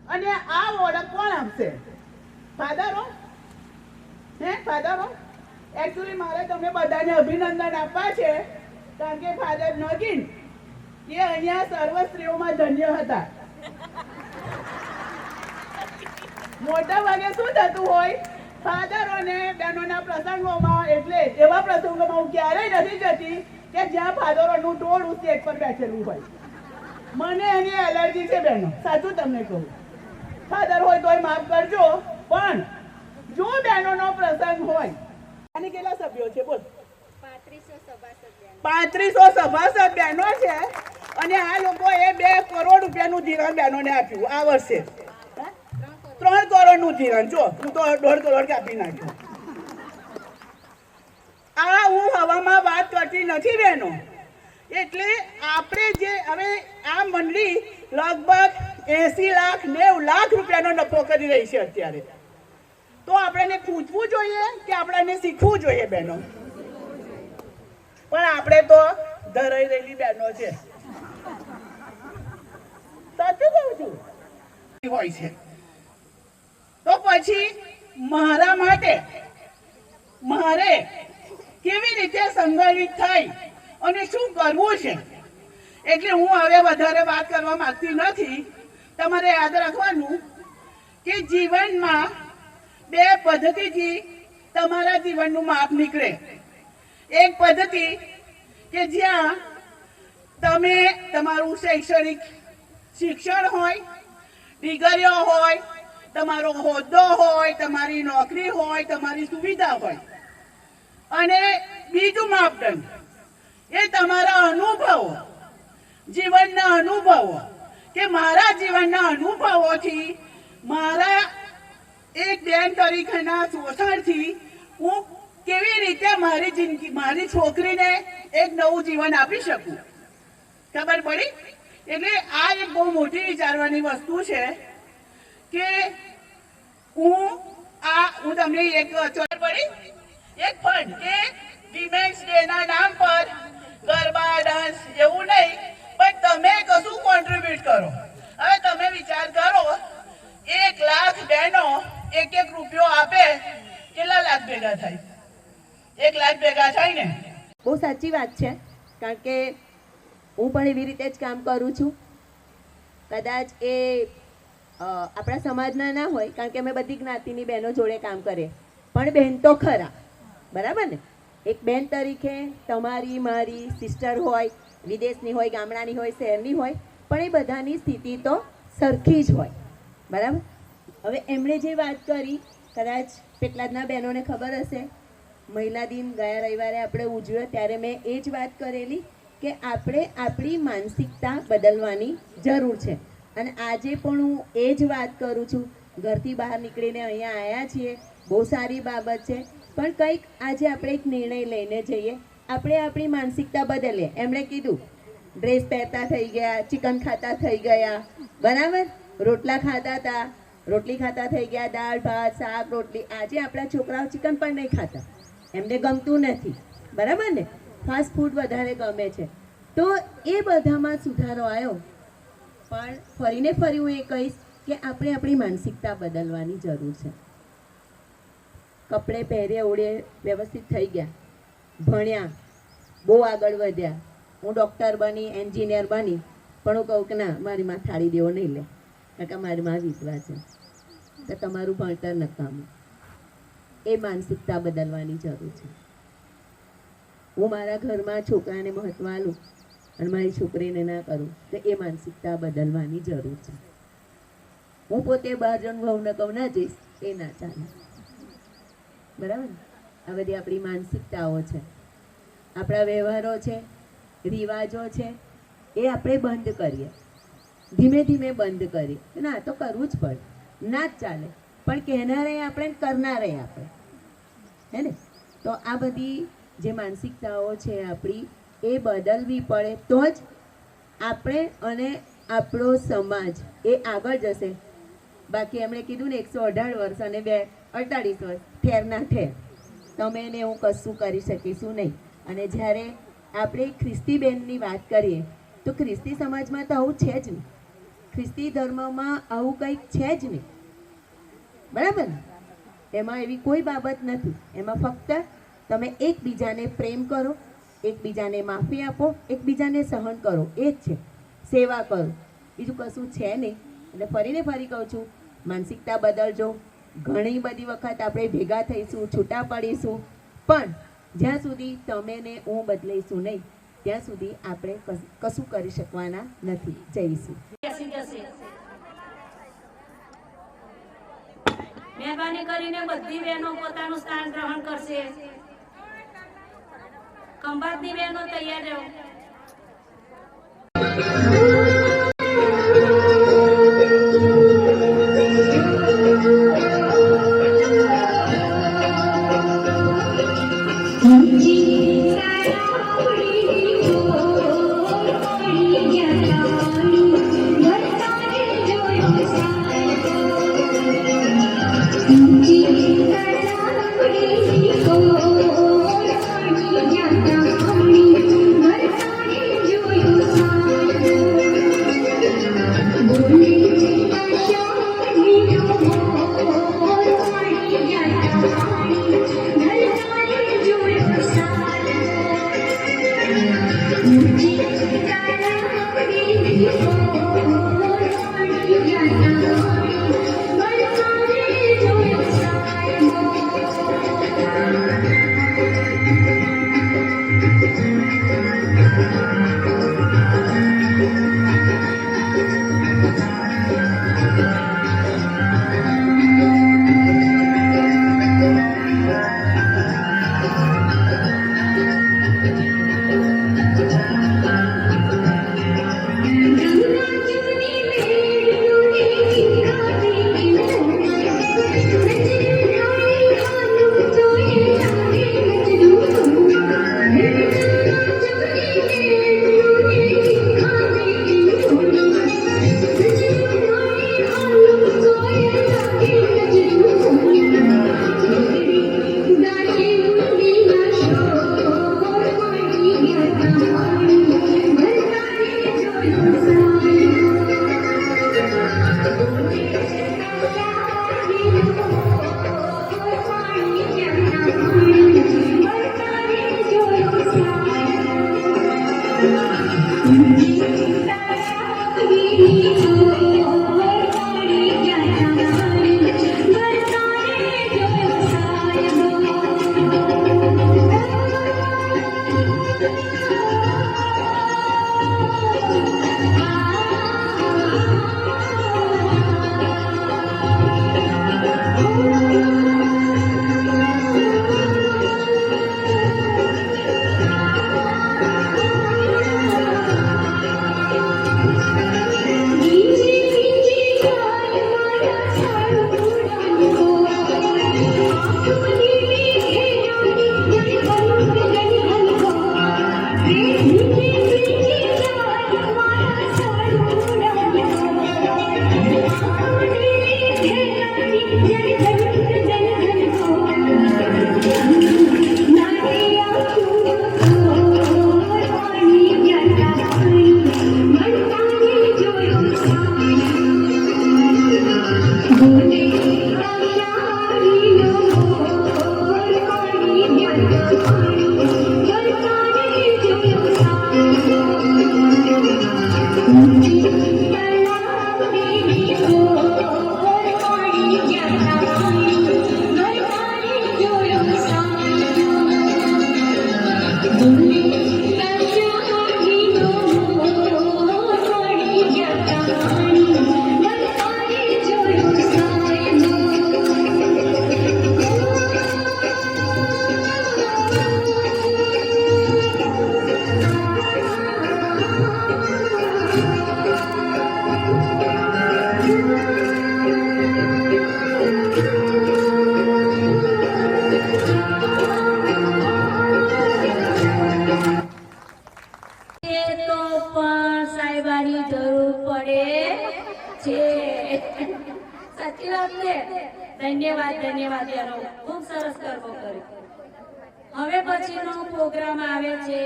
અને આ ઓળખ કોણ આપશે? ફાધરો? હે ફાધરો? એકચ્યુઅલી મારે તમને બધાને અભિનંદન આપવા છે, કારણ કે ફાધર નગીન એ અહીંયા સર્વ સ્ત્રીઓમાં ધન્ય હતા. મોટા ભાગે શું થતું હોય, ફાધરોને બહેનોના પ્રસંગોમાં, એટલે એવા પ્રસંગોમાં હું ક્યારેય નથી જતી કે જ્યાં ફાધરોનું ટોળું સ્ટેજ પર બેઠેલું હોય. મને એની એલર્જી છે બહેનો, સાચું તમને કહું. ફાધર હોય તોય માફ કરજો, પણ જો બહેનોનો પ્રસંગ હોય, આની કેટલા સભ્યો છે બોલ? 3500 સભાસદ બહેનો છે, અને આ લોકોએ 2 કરોડ રૂપિયાનું ધિરાણ બહેનોને આપ્યું આ વર્ષે. 3 કરોડનું ધિરાણ. જો હું તો 1.5 કરોડ કાપી નાખ્યું. આ હું હવામાં વાત કરતી નથી બહેનો. એટલે આપણે જે હવે આ મંડળી લગભગ 80 લાખ 90 લાખ રૂપિયાનો નફો કરી રહી છે અત્યારે. તો આપણે પૂછવું જોઈએ કે આપણે શીખવું જોઈએ બહેનો? પણ આપણે તો ધરાઈ રહેલી બહેનો છે. સાચું કહું છું? હોય છે તો પછી મારા માટે મારે કેવી રીતે સંગઠિત થઈ અને શું કરવું છે? એટલે હું હવે વધારે વાત કરવા માંગતી નથી. તમારે યાદ રાખવાનું કે જીવનમાં 2 પદ્ધતિથી તમારા જીવનનું માપ નીકળે. એક પદ્ધતિ કે જ્યાં તમે તમારું શૈક્ષણિક શિક્ષણ હોય, ડિગ્રીઓ હોય, તમારો હોદ્દો હોય, તમારી નોકરી હોય, તમારી સુવિધા હોય, અને બીજું માપદંડ એ તમારા અનુભવો, જીવનના અનુભવો, કે મારા જીવનના અનુભવોથી, મારા એક બેન તરીકેના શોષણથી હું કેવી રીતે મારી જિંદગી, મારી છોકરીને એક નવું જીવન આપી શકું. ખબર પડી? એટલે આ એક બહુ મોટી વિચારવાની વસ્તુ છે કે હું તમને એક ખબર પડી, એક ફંડ કે વિમેન્સ ડે ના નામ પર ગરબા, ડાન્સ એવું નહીં, પણ તમે કશું કોન્ટ્રીબ્યુટ કરો. હવે તમે વિચાર કરો, 1 લાખ બહેનો 1 રૂપિયો આપે, કેટલા લાખ ભેગા થાય? 1 લાખ ભેગા થાય ને.
બહુ સાચી વાત છે, કારણ કે હું પણ એવી રીતે જ કામ કરું છું. કદાચ એ આપણા સમાજના ના હોય, કારણ કે અમે બધી જ્ઞાતિની બહેનો જોડે કામ કરીએ, પણ બહેન તો ખરા, બરાબર ને? એક બહેન તરીકે તમારી મારી સિસ્ટર હોય, વિદેશની હોય, ગામડાની હોય, શહેરની હોય, પણ એ બધાની સ્થિતિ તો સરખી જ હોય, બરાબર? હવે એમણે જે વાત કરી, કદાચ પેટલાદના બહેનોને ખબર હશે, મહિલા દિન ગયા રવિવારે આપણે ઉજવ્યો, ત્યારે મેં એ જ વાત કરેલી કે આપણે આપણી માનસિકતા બદલવાની જરૂર છે. અને આજે પણ હું એ જ વાત કરું છું. ઘરથી બહાર નીકળીને અહીંયા આવ્યા છીએ, બહુ સારી બાબત છે, પણ કંઈક આજે આપણે એક નિર્ણય લઈને જઈએ, આપણે આપણી માનસિકતા બદલીએ. એમણે કીધું ડ્રેસ પહેરતા થઈ ગયા, ચિકન ખાતા થઈ ગયા, બરાબર? રોટલા ખાતા હતા, રોટલી ખાતા થઈ ગયા, દાળ ભાત શાક રોટલી. આજે આપણા છોકરાઓ ચિકન પણ નહીં ખાતા, એમને ગમતું નથી, બરાબર ને? ફાસ્ટ ફૂડ વધારે ગમે છે. તો એ બધામાં સુધારો આવ્યો, પણ ફરીને ફરી હું એ કહીશ કે આપણે આપણી માનસિકતા બદલવાની જરૂર છે. કપડે પહેરે ઓળે વ્યવસ્થિત થઈ ગયા, ભણ્યા, બહુ આગળ વધ્યા, હું ડૉક્ટર બની, એન્જિનિયર બની, પણ હું કહું કે ના, મારી માં થાળી દેવો નહીં લે, કારણ કે મારી માં વિધવા છે, તો તમારું ભણતર નકામું. એ માનસિકતા બદલવાની જરૂર છે. હું મારા ઘરમાં છોકરાને મહત્વ આલું અને મારી છોકરીને ના કરું, તો એ માનસિકતા બદલવાની જરૂર છે. હું પોતે બહાર જઈને વહુને કહું ના જઈશ, એ ના ચાલે, બરાબર? આ બધી આપણી માનસિકતાઓ છે, આપણા વ્યવહારો છે, રિવાજો છે, એ આપણે બંધ કરીએ, ધીમે ધીમે બંધ કરીએ. ના, તો કરવું જ પડે, ના જ ચાલે, પણ કહેનારે આપણે, કરનારે આપણે, હે ને? તો આ બધી જે માનસિકતાઓ છે આપણી, એ બદલવી પડે, તો જ આપણે અને આપણો સમાજ એ આગળ જશે. બાકી એમણે કીધું ને 118 વર્ષ અને 48 વર્ષ, ઠેરના ઠેર, તમે એને હું કશું કરી શકીશું નહીં. અને જ્યારે આપણે ખ્રિસ્તી બહેનની વાત કરીએ, તો ખ્રિસ્તી સમાજમાં તો આવું છે જ નહીં, ખ્રિસ્તી ધર્મમાં આવું કંઈક છે જ નહીં, બરાબર ને? એમાં એવી કોઈ બાબત નથી. એમાં ફક્ત તમે એકબીજાને પ્રેમ કરો, એકબીજાને માફી આપો, એકબીજાને સહન કરો, એ જ છે. સેવા કરો, બીજું કશું છે નહીં. એટલે ફરીને ફરી કહું છું, માનસિકતા બદલજો. ઘણી બધી વખત આપણે ભેગા થઈશું, છૂટા પડીશું, પણ જ્યાં સુધી તમે ને હું બદલાઈશું નહીં, ત્યાં સુધી આપણે કશું કરી શકવાના નથી. જઈશું.
મહેરબાની કરીને બધી બહેનો પોતાનું સ્થાન ગ્રહણ કરશે. ખંભાતની બહેનો તૈયાર રહો. સેવાની જરૂર પડે છે. સાચી વાત છે. ધન્યવાદ ધન્યવાદ યારો, ખૂબ સરસ ગરબો કર્યો. હવે પછીનો પ્રોગ્રામ આવે છે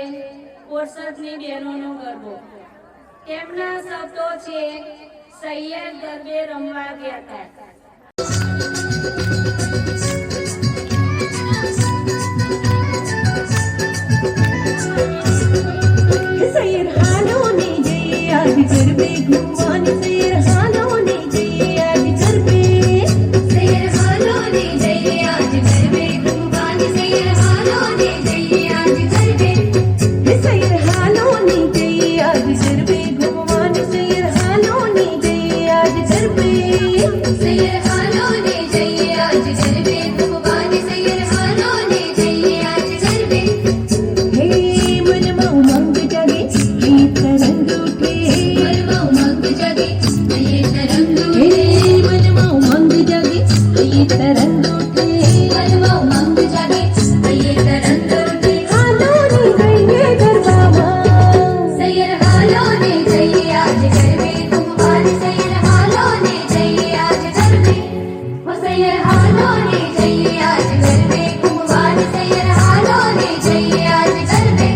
બોરસદની બહેનોનો ગરબો. તેમના શબ્દો છે સૈયદ ગરબે રમવા ગયા હતા.
સૈયર હાલોને જઈએ આજ ગરબે ઘૂમવાને, સૈયર હાલોને જઈએ આજ ગરબે,
સૈયર હાલોને જઈએ આજ ગરબે ઘૂમવાને, સૈયર હાલોને જઈએ આજ ગરબે,
સૈયર હાલોને જઈએ આજ ગરબે ઘૂમવાને, સૈયર હાલોને જઈએ આજ ગરબે,
સૈયર હાલોને જઈએ આજ ગરબે ઘૂમવાને, સૈયર હાલોને જઈએ આજ ગરબે.
હે મનમાં ઉમંગ જાગે ગીત રંગ ઉઠે,
મનમાં ઉમંગ જાગે ગીત રંગ
હે
ઉઠે,
મનમાં ઉમંગ જાગે ગીત રંગ ઉઠે,
મનમાં ઉમંગ જાગે ગીત રંગ ઉઠે.
હાલોને જઈએ ગરબામાં,
સૈયર હાલોને જઈએ આજ ગરબે ઘૂમવાને, સૈયર હાલોને જઈએ આજ ગરબે, ઓ સૈયર હાલોને જઈએ આજ ગરબે ઘૂમવાને, સૈયર હાલોને જઈએ આજ ગરબે.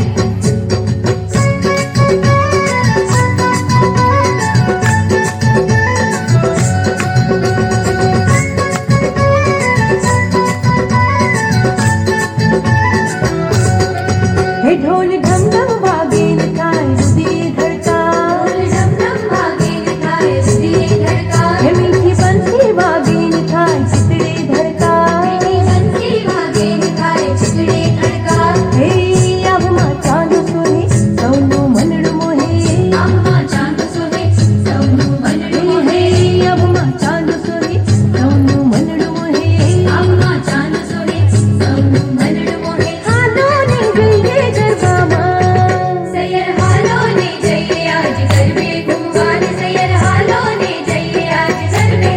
હે ઢોલ ઢમ ઢમ વાગે ને થાય રુધિર ધડકા,
ઢોલ ઢમ ઢમ વાગે ને થાય રુધિર ધડકા,
હે મીઠી બંસરી વાગે ને થાય ચિતડે ધડકા,
મીઠી બંસરી વાગે ને થાય ચિતડે ધડકા.
હે આભમાં ચાંદ સોહે સૌનું મનડું મોહે,
આંખમાં ચાંદ સોહે સૌનું મનડું મોહે,
હે આભમાં ચાંદ સોહે સૌનું મનડું મોહે,
આંખમાં ચાંદ સોહે સૌનું મનડું મોહે.
હાલોને જઈએ ગરબામાં,
સૈયર હાલોને જઈએ આજ ગરબે ઘૂમવાને, સૈયર હાલોને જઈએ આજ ગરબે,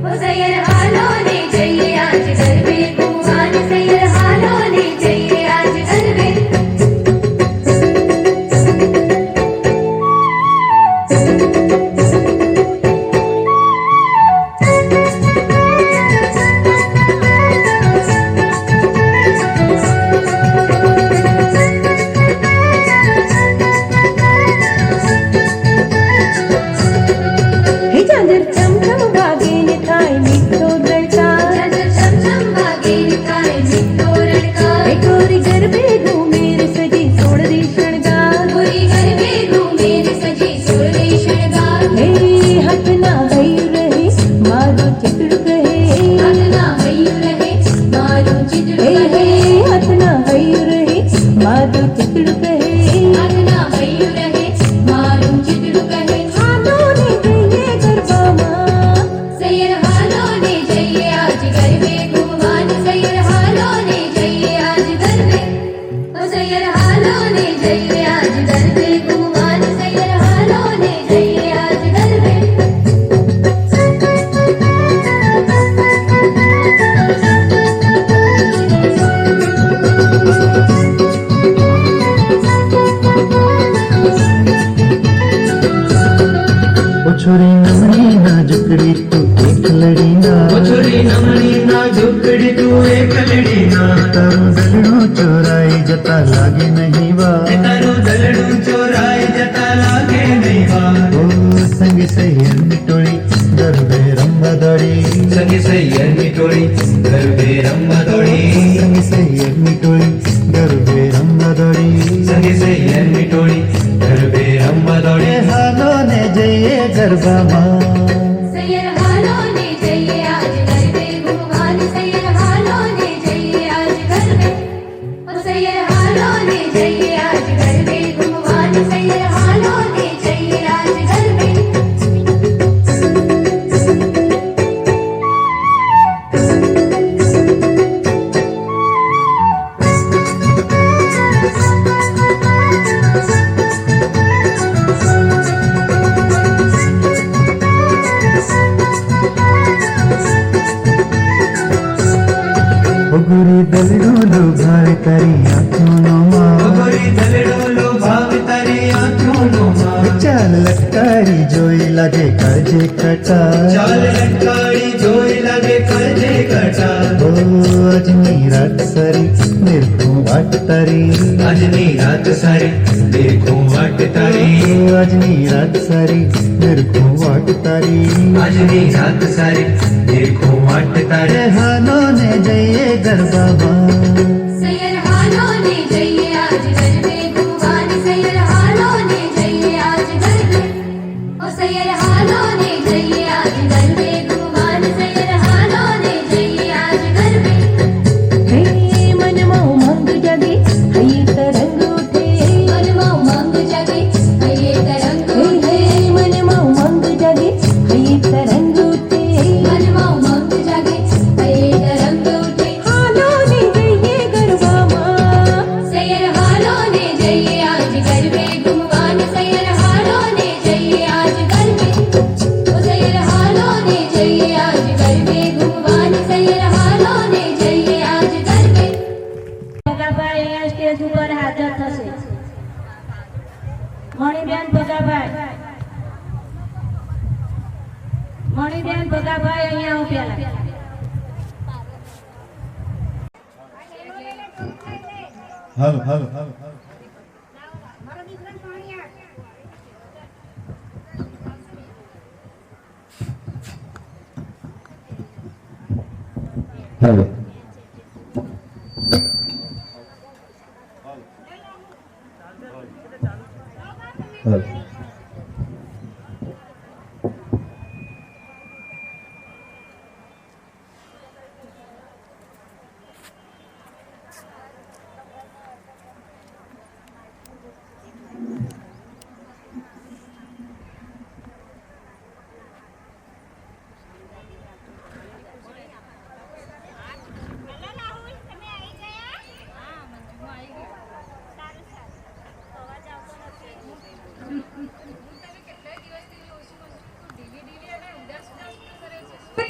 ઓ સૈયર હાલોને જઈએ આજ ગરબે ઘૂમવાને, સૈયર હાલોને જઈએ આજ ગરબે.
હે ચાદર ચમચમ વાગે ને થાય મીઠો ધડકા,
ચાદર ચમચમ વાગે ને થાય મીઠો રડકા,
હે ગોરી ગરબે ઘૂમે રે સજી સોળરી શણગાર,
ગોરી ગરબે ઘૂમે ને સજી સોળે શણગાર.
હે હાથના ભૈયું રહે મારું ચિતડું કહે,
હાથના ભૈયું રહે મારું ચિતડું
હે
કહે,
હાથના ભૈયું રહે મારું ચિતડું કહે,
હાથના ભૈયું રહે મારું ચિતડું કહે.
હાલોને જઈએ ગરબામાં,
સૈયર હાલોને જઈએ આજ ગરબે ઘૂમવાને, સૈયર હાલોને જઈએ આજ ગરબે, ઓ સૈયર હાલોને જઈએ આજ ગરબે ઘૂમવાને, સૈયર હાલોને જઈએ આજ ગરબે.
ओ छोरी नमणी ना झुकड़ी तू एक लड़ी ना, ओ छोरी नमणी ना झुकड़ी तू एक लड़ी ना, तारू दलड़ू चोराई जता लागे नहीं वा, तारू दलड़ू चोराई जता लागे नहीं वा, ओ संग सैयर मिटोड़ी गरबे रंबा दौड़ी, संग सैयर मिटोड़ी गरबे रंबा दौड़ी, संग सैयर मिटोड़ी गरबे रंबा दौड़ी, संग सैयर मिटोड़ी गरबे रंबा दौड़ी, हालोने जઈએ ગરબામાં,
સૈયર હાલોને જઈએ આજ ગરબે ઘૂમવાને, સૈયર હાલોને જઈએ આજ ગરબે, ઓ સૈયર હાલોને જઈએ આજ ગરબે ઘૂમવાને, સૈયર હાલોને જઈએ આજ ગરબે.
ગોરી દલડું લુભાવે તારી આંખોનો માર, ગોરી દલડું લુભાવે તારી આંખોનો માર, ચાલ લટકારી જોઈ લાગે કાજે કટા
ચાલ લટકારી જોઈ લાગે કાજે કટા
ઓ આજની રાત સારી નિર્ખું વાટ તારી
આજની રાત સારી દેખું વાટ તારી
આજની રાત સારી નિર્ખું વાટ તારી
આજની રાત સારી દેખું વાટ તારી
હાલો ને જઈએ ગરબામાં
સૈયર હાલો ને જઈએ આજ ગરબે ઘુમવાની સૈયર હાલો ને જઈએ આજ ગરબે ઓ સૈયર હાલો ને જઈએ આજ ગરબે ઘુમવાની સૈયર હાલો ને જઈએ આજ ગરબે
હે મનમાં ઉમંગ જાગે હૈયે તરંગ ઉઠે
મનમાં ઉમંગ જાગે હૈયે તરંગ ઉઠે
મનમાં ઉમંગ જાગે હૈયે તરંગ ઉઠે
મનમાં ઉમંગ જાગે હૈયે તરંગ ઉઠે
હાલો ને જઈએ ગરબામાં
સૈયર હાલો ને જઈએ આજ ગરબે ઘુમવાની સૈયર હાલો ને જઈએ આજ ગરબે ઓ સૈયર હાલો ને જઈએ આજ ગરબે ઘુમવાની સૈયર હાલો ને જઈએ આજ ગરબે
ભગાભાઈ અહીંયા સ્ટેજ ઉપર હાજર થશે. મણિબેન ભગાભાઈ અહીંયા આવો પહેલા.
હાલો હાલો
હાલો હાલો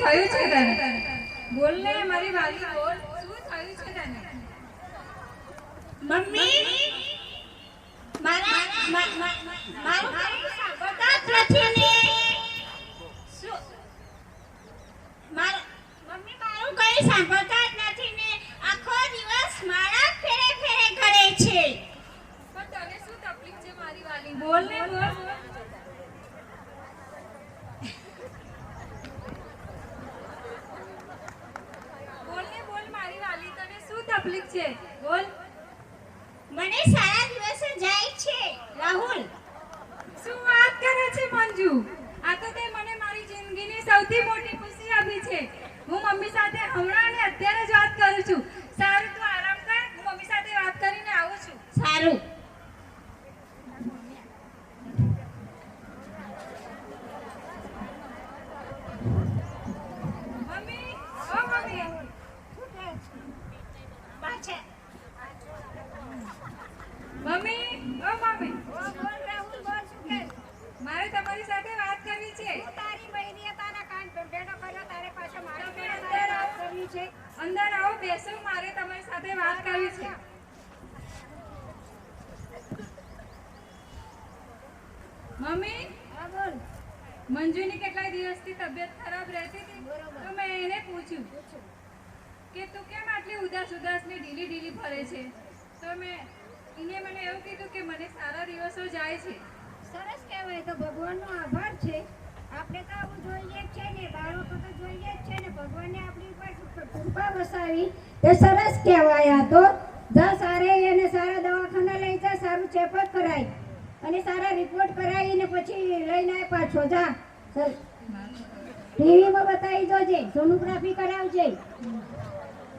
થયું છે તને? બોલ ને મારી વાલી બોલ. શું થયું છે તને?
મમ્મી મારું કઈ સાંભળતા જ નથી ને. મમ્મી મારું કઈ સાંભળતા જ નથી ને. આખો દિવસ મારા ફેરે ફેરે કરે છે.
પણ તને શું તકલીફ છે મારી વાલી? બોલ ને બોલ. બોલ ને બોલ મારી વાલી, તને શું તકલીફ છે? બોલ.
મને સારા દિવસે જાય છે રાહુલ.
શું વાત કરે છે મંજુ? આ તો તે મને મારી જિંદગીની સૌથી મોટી ખુશી આપી છે. હું મમ્મી સાથે હમણાં ને અત્યારે જ વાત કરું છું. સારું તું આરામ કર, હું મમ્મી સાથે વાત કરીને આવું છું.
સારું.
મમ્મી, ઓ મમ્મી.
પાછા
મમ્મી, ઓ મમ્મી. મારે તમારી સાથે વાત કરવી છે. તમે અંદર આવો. અંદર આવો, બેસો, મારે તમારી સાથે વાત કરવી છે. મમ્મી, મંજુની કેટલાય દિવસથી તબિયત ખરાબ રહેતી હતી, તો મેં એને પૂછ્યું કે તું કેમ આટલી ઉદાસ ને ઢીલી ફરે છે. તો એને મને એવું કીધું કે મને સારા દિવસો જાય છે.
સરસ કહેવાય, તો ભગવાનનો આભાર છે. આપણે તો આવું જોઈએ જ છે ને, બાળકો તો જોઈએ જ છે ને. ભગવાનને આપણી ઉપર કૃપા વસાવી તે સરસ કહેવાય. આ તો જા સારે એને સારા દવાખાના લઈ જા, સારું ચેકઅપ કરાય અને સારા રિપોર્ટ કરાવીને પછી લઈને આય પાછો. જા ટીવીમાં બતાવી જોજે, સોનોગ્રાફી કરાવજે.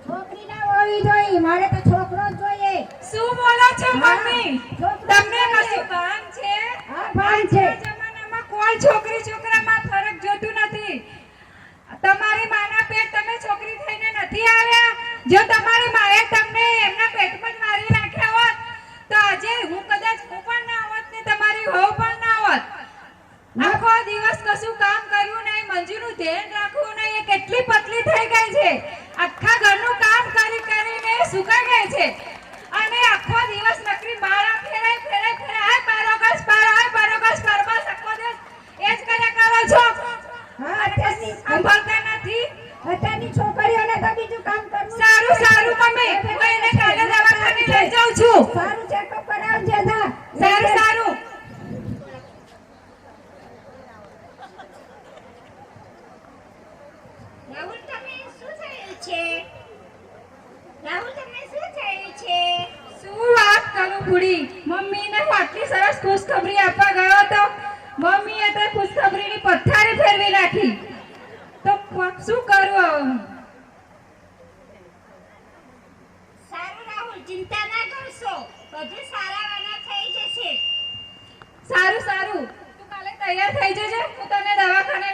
છોકરી ના હોવી જોઈએ, મારે તો છોકરો જ જોઈએ.
શું બોલો છો મમ્મી?
છોકરો
તમને
જોઈએ.
કશું ભાન છે?
હા, ભાન છે.
આજના જમાનામાં કોઈ છોકરી છોકરામાં ફરક જોતું નથી. તમારી માના પેટ તમે છોકરી થઈને નથી આવ્યા. જો તમારી માએ તમને એમના પેટમાં જ મારી નાખ્યા હોત તો આજે હું કદાચ હું પણ ના હોત ને તમારી વહુ પણ ના હોત. આખો દિવસ કશું કામ કર્યું નહીં, મંજુનું ધ્યાન રાખવું નહીં. એ કેટલી પતલી થઈ ગઈ છે, આખા ઘરનું કામ કરી કરીને સુકાઈ ગઈ છે. અને આખો દિવસ નકરી બાળા ફેરાય, હાય બારોગસ બાર, હાય બારોગસ બાર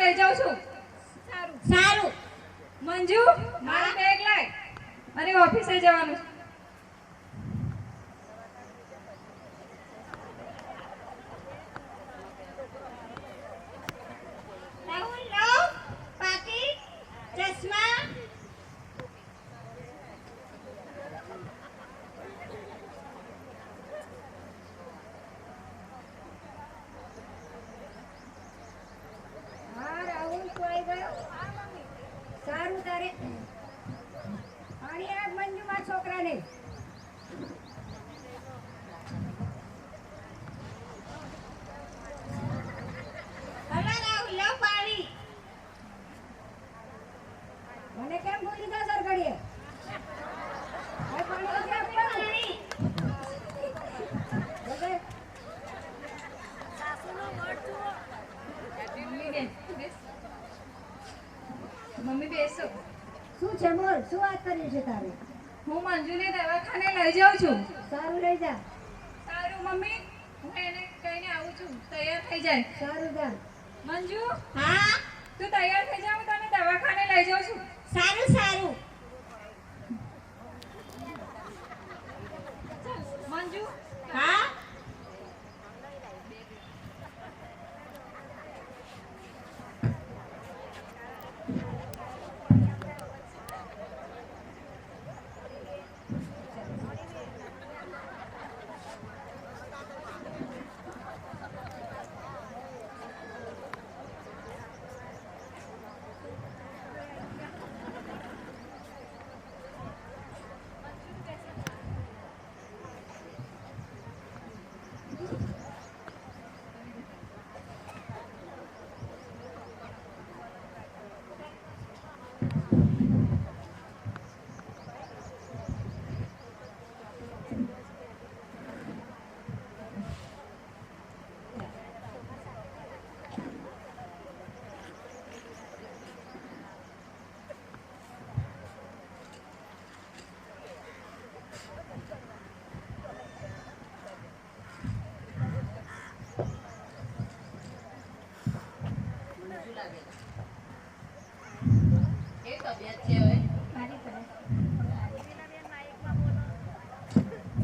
લઈ જાઉં છું.
સારું.
મંજુ મારું બેગ લાય, મારે ઓફિસે જવાનું છે.
રાહુલ લો પાકીટ, ચશ્મા. હા રાહુલ તું આવી ગયો. સારું તારે પાણી આપ મંજુમાં છોકરાને. હલા રાહુલ લો પાણી. મને કેમ ભૂલી ગયા સર ઘડીએ? આ પાણી નથી આપવાનું. બધે
મમ્મી બેસો.
શું છે બોલ, શું વાત કરી છે તારે?
હું મંજુને દવાખાને લઈ જાઉં છું.
સારું લઈ જા.
સારું મમ્મી, હું એને કહીને આવું છું, તૈયાર થઈ જાય.
સારું જા.
મંજુ
હા
તું તૈયાર થઈ જા, હું તને દવાખાને લઈ જાઉં છું.
સારું સારું.
મંજુ
હા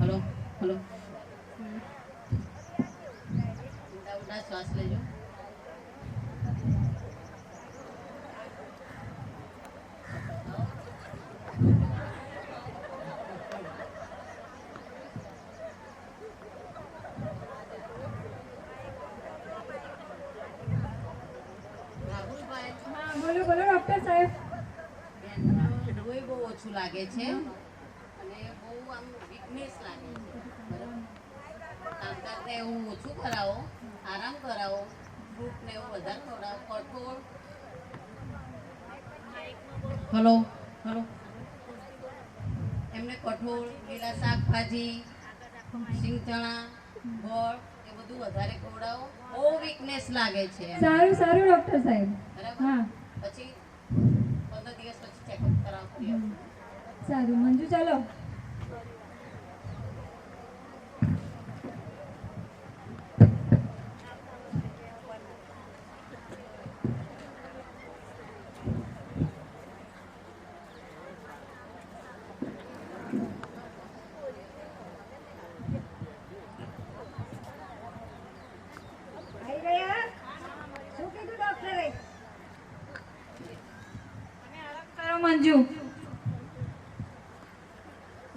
હલો હલો ઊંડા શ્વાસ લેજો. રાહુલભાઈ,
હા બોલો બોલો ડોક્ટર સાહેબ.
લોહી બહુ ઓછું લાગે છે અને બહુ આમ વીકનેસ લાગે છે. કામકાજને એવું ઓછું કરાવો, આરામ કરાવો, ફ્રૂટ ને એવું વધારે ખવડાવો, કઠોળ. હલો હલો એમને કઠોળ, લીલા શાકભાજી, સિંગચણા, ગોળ એ બધું વધારે ખવડાવો. બહુ વીકનેસ લાગે છે.
સારું સારું ડોક્ટર સાહેબ.
બરાબર.
હા
પછી 15 દિવસ પછી ચેકઅપ કરાવો.
સારું મંજુ ચાલો.
આવી ગયા? શું કીધું ડોક્ટરે?
કરો મંજુ.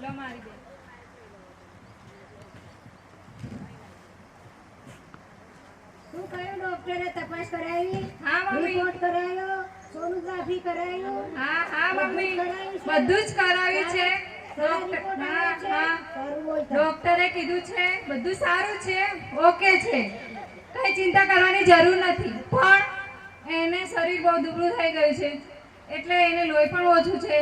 લો મારી બેન.
શું કહ્યું ડોક્ટરે? તપાસ કરાવી?
હા મમ્મી.
રિપોર્ટ કરાયો? સોનોગ્રાફી કરાયું?
હા હા મમ્મી,
કરાયું છે?
બધું જ કરાવ્યું છે.
સારા રિપોર્ટ
હા
આવ્યા છે?
હા
સારું બોલ તાર.
ડોક્ટરે કીધું છે બધું સારું છે, ઓકે છે, કઈ ચિંતા કરવાની જરૂર નથી. પણ એને શરીર બહુ દુબળું થઈ ગયું છે, એટલે એને લોહી પણ ઓછું છે,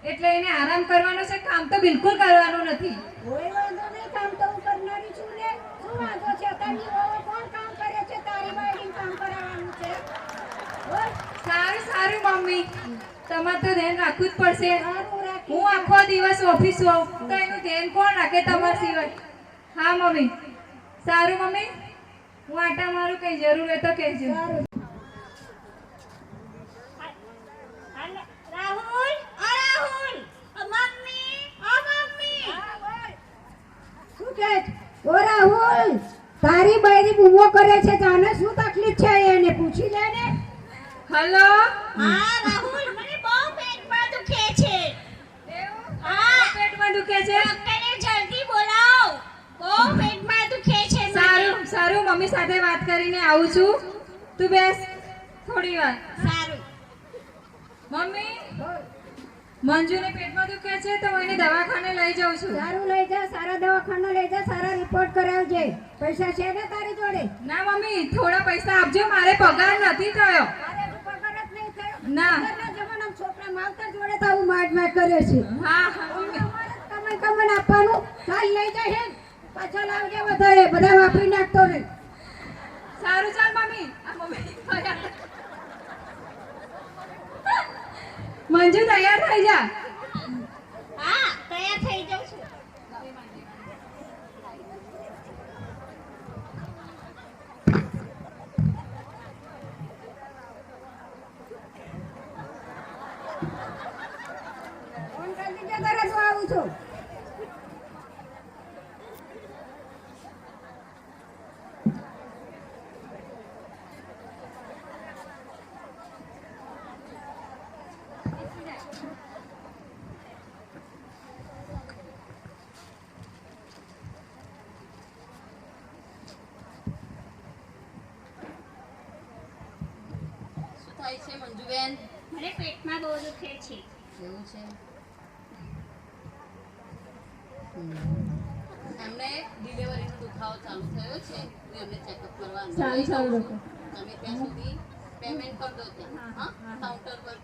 એટલે એને આરામ કરવાનો છે, કામ તો બિલકુલ કરવાનું નથી.
કોઈ વાંધો નહીં, કામ તો હું કરનારી છું ને. શું વાંધો છે? તારી વહુ કોણ કામ કરે છે? તારી બાયડીને કામ કરાવવાનું છે. બોલ.
સારું સારું મમ્મી, તમારે તો ધ્યાન રાખવું જ પડશે.
સારું રાખી.
હું આખો દિવસ ઓફિસ હોઉં તો એનું ધ્યાન કોણ રાખે તમારા સિવાય? હા મમ્મી. સારું મમ્મી, હું આટા મારું, કઈ જરૂર હોય તો કહેજો.
સારું. કે ઓ રાહુલ તારી બૈરી બૂમો કરે છે જાને શું તકલીફ છે એને પૂછી લે ને.
હલો
હા રાહુલ, મને બહુ પેટમાં દુખે છે.
એવું
હા,
પેટમાં દુખે છે?
ડોક્ટરને જલ્દી બોલાવો. બહુ પેટમાં દુખે છે મને.
સારું સારું, મમ્મી સાથે વાત કરીને આવું છું. તું બેસ થોડી વાર.
સારું.
મમ્મી, મંજુને પેટમાં દુખે છે તો હું એને દવાખાને લઈ જાઉં છું.
સારું લઈ જા, સારા દવાખાને લઈ જા, સારા રિપોર્ટ કરાવજે. પૈસા છે ને તારી જોડે?
ના મમ્મી, થોડા પૈસા આપજો, મારે પગાર નથી થયો.
અરે પગાર જ નહીં થયો.
ના.
અત્યારના જમાનામાં છોકરા માવતર જોડે તો આવું માડ કરે છે.
હા હા મમ્મી.
અમારે કમાઈને આપવાનું. ચાલ લઈ જા હે, પાછા લાવજે વધારે, બધા વાપરી નાખતો નહીં.
સારું ચાલ મમ્મી. આ મમ્મી મંજુ તૈયાર થઈ જા.
હા, તૈયાર થઈ જાઉં છું.
ફોન કરી દીધો તારે તો આવું છું.
થાય છે મંજુબેન?
મને પેટમાં બહુ દુખે છે.
એવું છે? એમને ડિલિવરીનો દુખાવો ચાલુ થયો છે, હું એમને ચેકઅપ કરવા અંદર લઈ જાઉં છું. તમે ત્યાં સુધી પેમેન્ટ કરી દો ત્યાં, હા, કાઉન્ટર પર.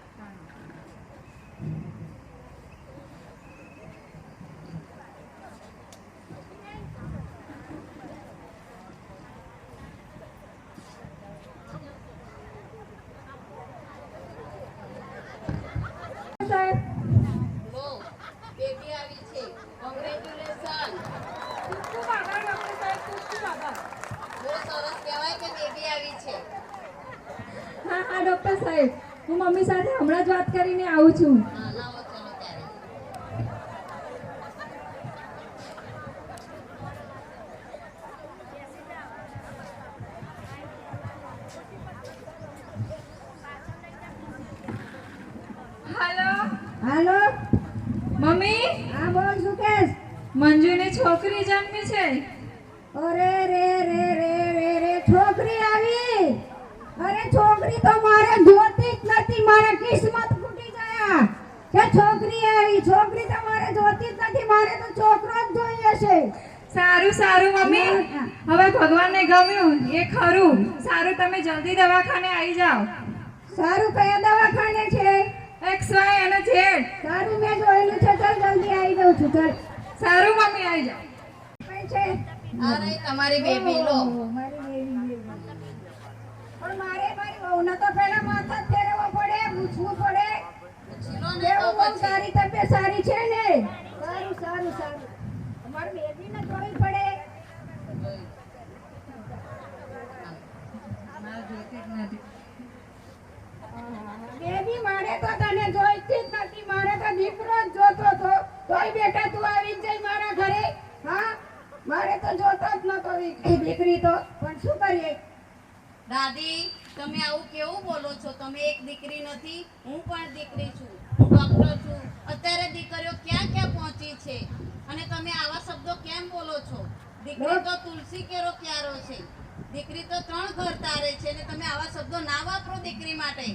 સાહેબ
લો, બેબી આવી છે. કોંગ્રેચ્યુલેશન.
ખૂબ આભાર ડોક્ટર સાહેબ, ખૂબ આભાર.
બહુ સરસ કહેવાય કે બેબી આવી છે.
હા હા ડોક્ટર સાહેબ, હું મમ્મી સાથે હમણાં જ વાત કરીને આવું છું.
હા, લાવો ચલો ત્યારે.
હાલો
હાલો,
મમ્મી,
હા બોલ શું કેસ?
મંજુને છોકરી જન્મી છે.
અરે રે રે રે રે રે છોકરી આવી. અરે છોકરી તો મારે જોતી જ નથી, મારા કિસ્મત ફૂટી ગયા કે છોકરી આવી. છોકરી તો મારે જોતી જ નથી, મારે તો છોકરો જ જોઈએ છે.
સારું સારું મમ્મી, હવે ભગવાનને ગમ્યું એ ખરું. સારું, તમે જલ્દી દવાખાને આવી જાઓ.
સારું, કયા દવાખાને છે?
XY અને Z.
સારું, મેં જોયેલું છે. ચાલ જલ્દી આવી જાઉં છું. ચાલ.
સારું મમ્મી, આવી જાઓ.
કઈ છે?
આ રહી તમારી બેબી, લો.
ઓહો, મારી બેબી. પણ મારે મારી વહુને તો પહેલા માથા જ ફેરવવો પડે, પૂછવું પડે.
પૂછી લો ને તો
કેવું બહુ
પછી.
સારી તબિયત સારી છે ને? સારું સારું સારું. અમારી બેબીને જોવી પડે. બેબી મારે તો તને જોઈતી જ નથી, મારે તો દીકરો જ જોતો હતો. તોય બેટા તું આવી જ જઈ મારા ઘરે. હા, મારે તો જોતો જ નતો દીકરી તો, પણ શું કરીએ?
દાદી, તમે આવું કેવું બોલો છો? તમે એક દીકરી નથી, હું પણ દીકરી છું, હું ડોક્ટર છું. અત્યારે દીકરીઓ ક્યાં ક્યાં પહોંચી છે અને તમે આવા શબ્દો કેમ બોલો છો? દીકરી તો તુલસી કેરો ક્યારો છે. દીકરી તો 3 ઘર તારે છે અને તમે આવા શબ્દો ના વાપરો દીકરી માટે.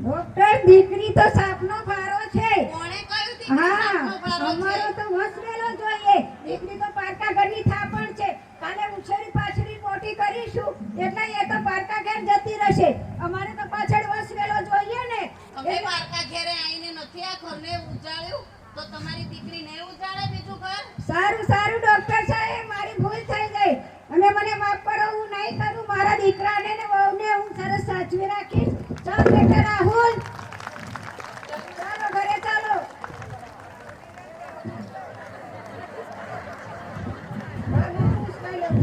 ડોક્ટર, દીકરી તો સાપનો ભારો છે.
કોણે કહ્યું દીકરી
હા,
સાપનો ભારો છે?
અમારો તો વસવેલો જોઈએ. દીકરી તો પારકા ઘરની થાપણ છે. કાલે ઉછેરી પાછરી મોટી કરીશું એટલે એ તો પારકા ઘર જતી રહેશે. અમારે તો પાછળ વસવેલો જોઈએ ને.
તમે પારકા ઘેરે આવીને નથી આ ઘરને ઉજાળ્યું તો તમારી દીકરીને ઉજાળે બીજું ઘર?
સારું સારું ડોક્ટર સાહેબ, મારી ભૂલ થઈ ગઈ અને મને માફ કરો. હું નહીં કરું. મારા દીકરાને ને વહુને હું સરસ સાચવી રાખીશ. ચાલ બેટા રાહુલ, ચાલો ઘરે ચાલો.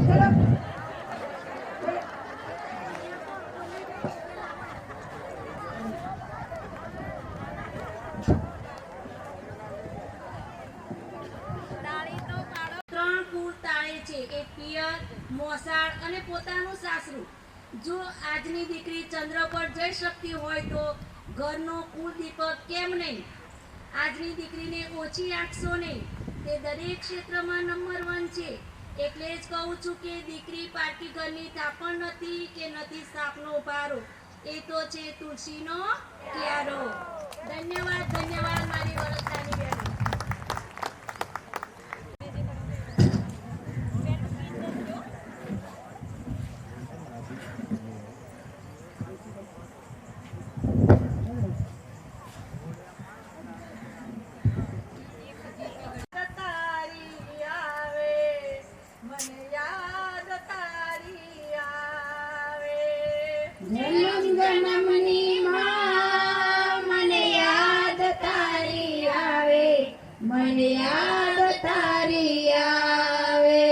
ચલો.
ત્રણ કુળ તાળી
જો આજની દીકરી ચંદ્ર પર જઈ શકતી હોય તો ઘરનો કુલ દીપક કેમ નહીં? આજની દીકરીને ઓછી આંકશો નહીં, તે દરેક ક્ષેત્રમાં નંબર 1 છે. એટલે જ કહું છું કે દીકરી પારકી ઘરની થાપણ નથી કે નથી સાપનો પારો, એ તો છે તુલસીનો ક્યારો. ધન્યવાદ ધન્યવાદ મારી વરસતાની બહેનો.
જન્મ જન્મની માં મને યાદ તારી આવે, મને યાદ તારી આવે.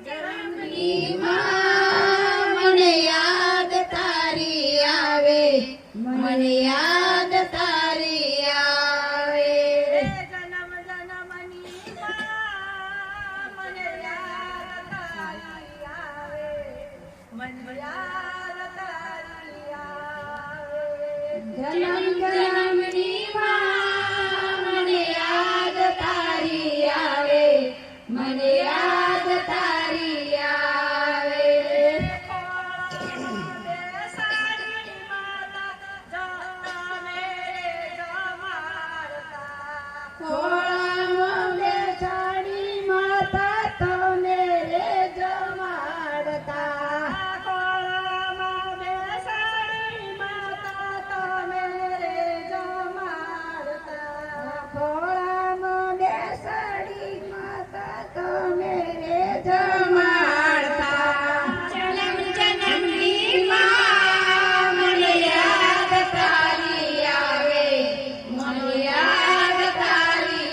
જન્મની માં મને યાદ તારી આવે, મને યાદ તારી આવે. જન્મ જન્મની માં મને યાદ તારી આવે, મને યાદ તારી આવે. ખોળામાં બેસાડી માતા તમે રે જમાડતા. ખોળામાં બેસાડી માતા તમે રે જમાડતા. ખોળામાં બેસાડી માતા તમે રે જમાડતા. જન્મ જન્મની માં મને યાદ તારી આવે, મને યાદ તારી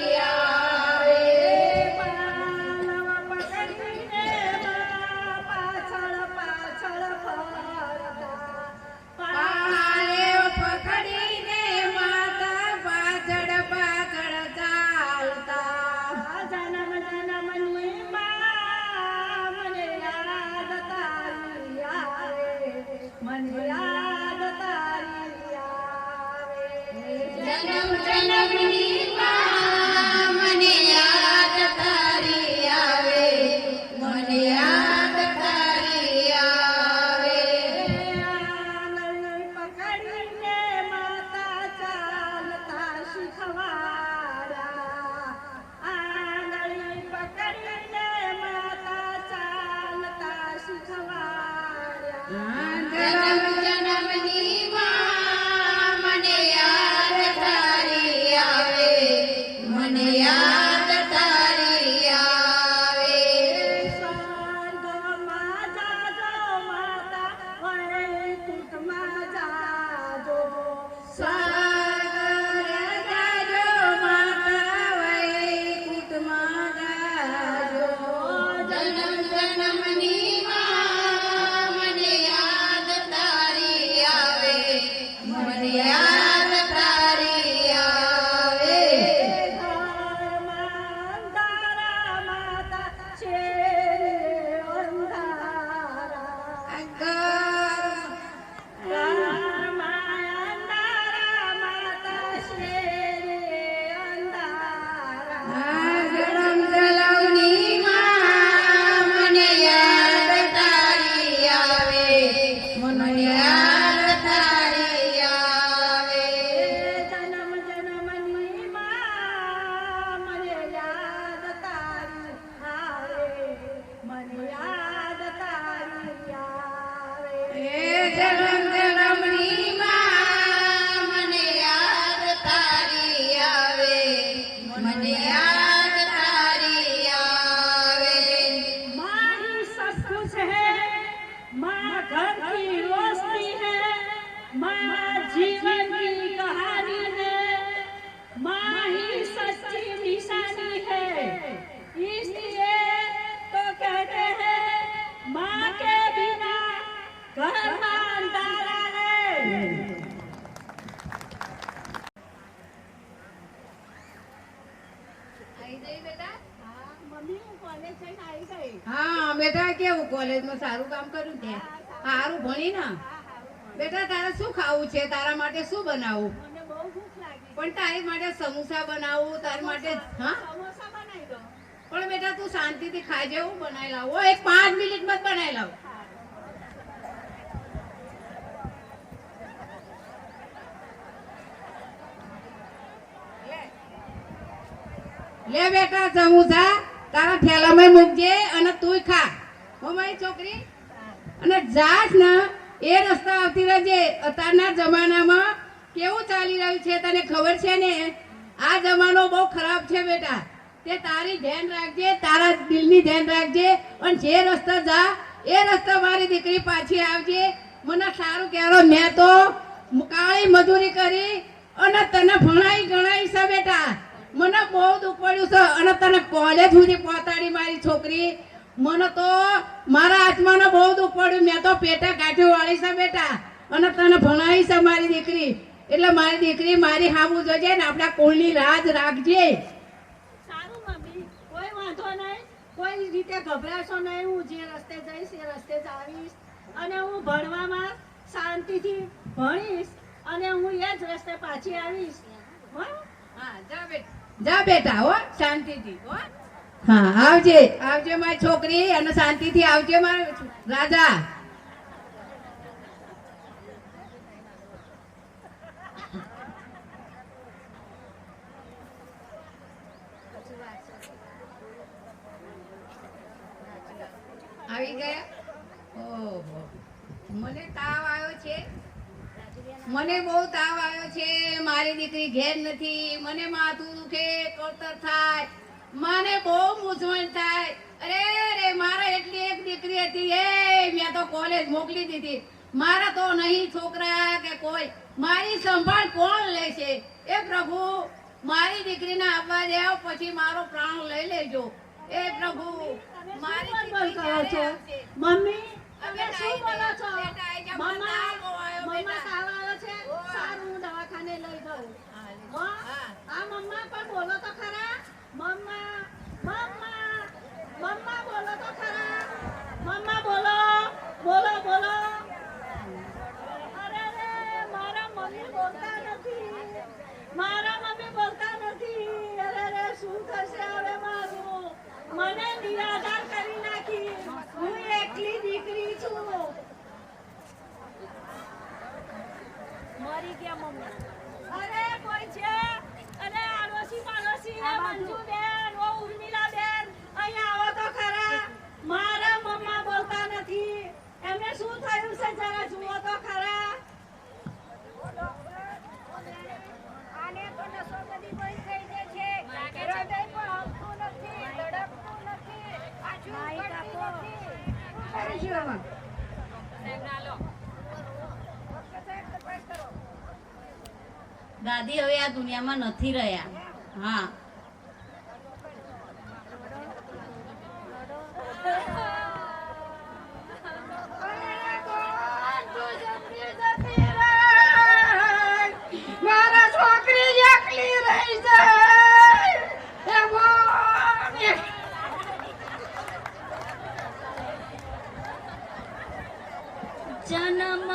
હા બેટા કેવું કોલેજમાં સારું કામ કર્યું ત્યાં સારું ભણી ને બેટા તારે શું ખાવું છે તારા માટે શું બનાવું પણ તારી માટે સમોસા બનાવું તારી માટે હા પણ બેટા તું શાંતિથી ખાજે હું બનાવી લાવું એક 5 મિનિટમાં જ બનાવી લાવું લે બેટા સમોસા તારા થેલામાં મૂકજે અને તુંય ખા હો મારી છોકરી અને જાસ ને એ રસ્તા આવતી રહેજે અત્યારના જમાનામાં કેવું ચાલી રહ્યું છે તને ખબર છે ને આ જમાનો બહુ ખરાબ છે બેટા તે તારી ધ્યાન રાખજે તારા દિલની ધ્યાન રાખજે અને જે રસ્તા જા એ રસ્તા મારી દીકરી પાછી આવજે મને સારું કહેરો મેં તો કાળી મજૂરી કરી અને તને ભણાઈ ગણાઈ છે બેટા મને બહુ દુઃખ પડ્યું છે અને તને કોલેજ સુધી પહોંચાડી મારી છોકરી મને તો મારા આત્માને બહુ દુઃખ પડ્યું મેં તો પેટા કાઢ્યું વાળી છે બેટા અને તને ભણાવી છે મારી દીકરી એટલે મારી દીકરી મારી હામું જોજે ને આપણા કુળની રાજ રાખજે
સારું મમ્મી કોઈ વાંધો નહીં કોઈ રીતે ગભરાશો નહીં હું જે રસ્તે જઈશ એ રસ્તે જ આવીશ અને હું ભણવામાં શાંતિથી ભણીશ અને હું એ જ રસ્તે પાછી આવીશ હો
હા જા બેટા હો શાંતિથી હો હા આવજે આવજે મારી છોકરી અને શાંતિથી આવજે મારો રાજા આવી ગયા ઓહો મને તાવ આવ્યો છે મને બહુ તાવ આવ્યો છે મારી દીકરી ઘેર નથી મને માથું દુખે કળતર થાય મને બહુ મૂંઝવણ થાય અરે રે મારે એટલી એક દીકરી હતી એ મેં તો કોલેજ મોકલી દીધી મારા તો નહીં છોકરા કે કોઈ મારી સંભાળ કોણ લેશે એ પ્રભુ મારી દીકરીને આપવા દેવ પછી મારો પ્રાણ લઈ લેજો એ પ્રભુ મારી દીકરી ક્યારે આવશે?
મમ્મી
તમે
શું બોલો છો મમ્મા
મમ્મા
તાવ આવ્યો છે સારું હું દવાખાને લઈ જાઉં હો? આ મમ્મા પણ બોલો તો ખરા મમ્મા મમ્મા મમ્મા બોલો તો ખરા મમ્મા બોલો બોલો બોલો અરે રે મારા મમ્મી બોલતા નથી મારા મમ્મી બોલતા નથી અરે રે શું થશે હવે મારું મને નિરાધાર કરી નાખી હું એકલી દીકરી છું મરી ગયા મમ્મી અરે કોઈ છે અરે આડોશી પાડોશી મંજુબેન ઓ ઉર્મિલાબેન અહીંયા આવો તો ખરા મારા મમ્મા બોલતા નથી એમને શું થયું છે જરા જુઓ તો ખરા
આને તો નસો બધી કોઈ થઈ જાય છે હૃદય પણ હલતું નથી ધડકતું નથી પાછું કરતું નથી કરી જીવામાં
દાદી હવે આ દુનિયામાં નથી રહ્યા હા
મારા છોકરી એકલી રહી જાય
જન્મ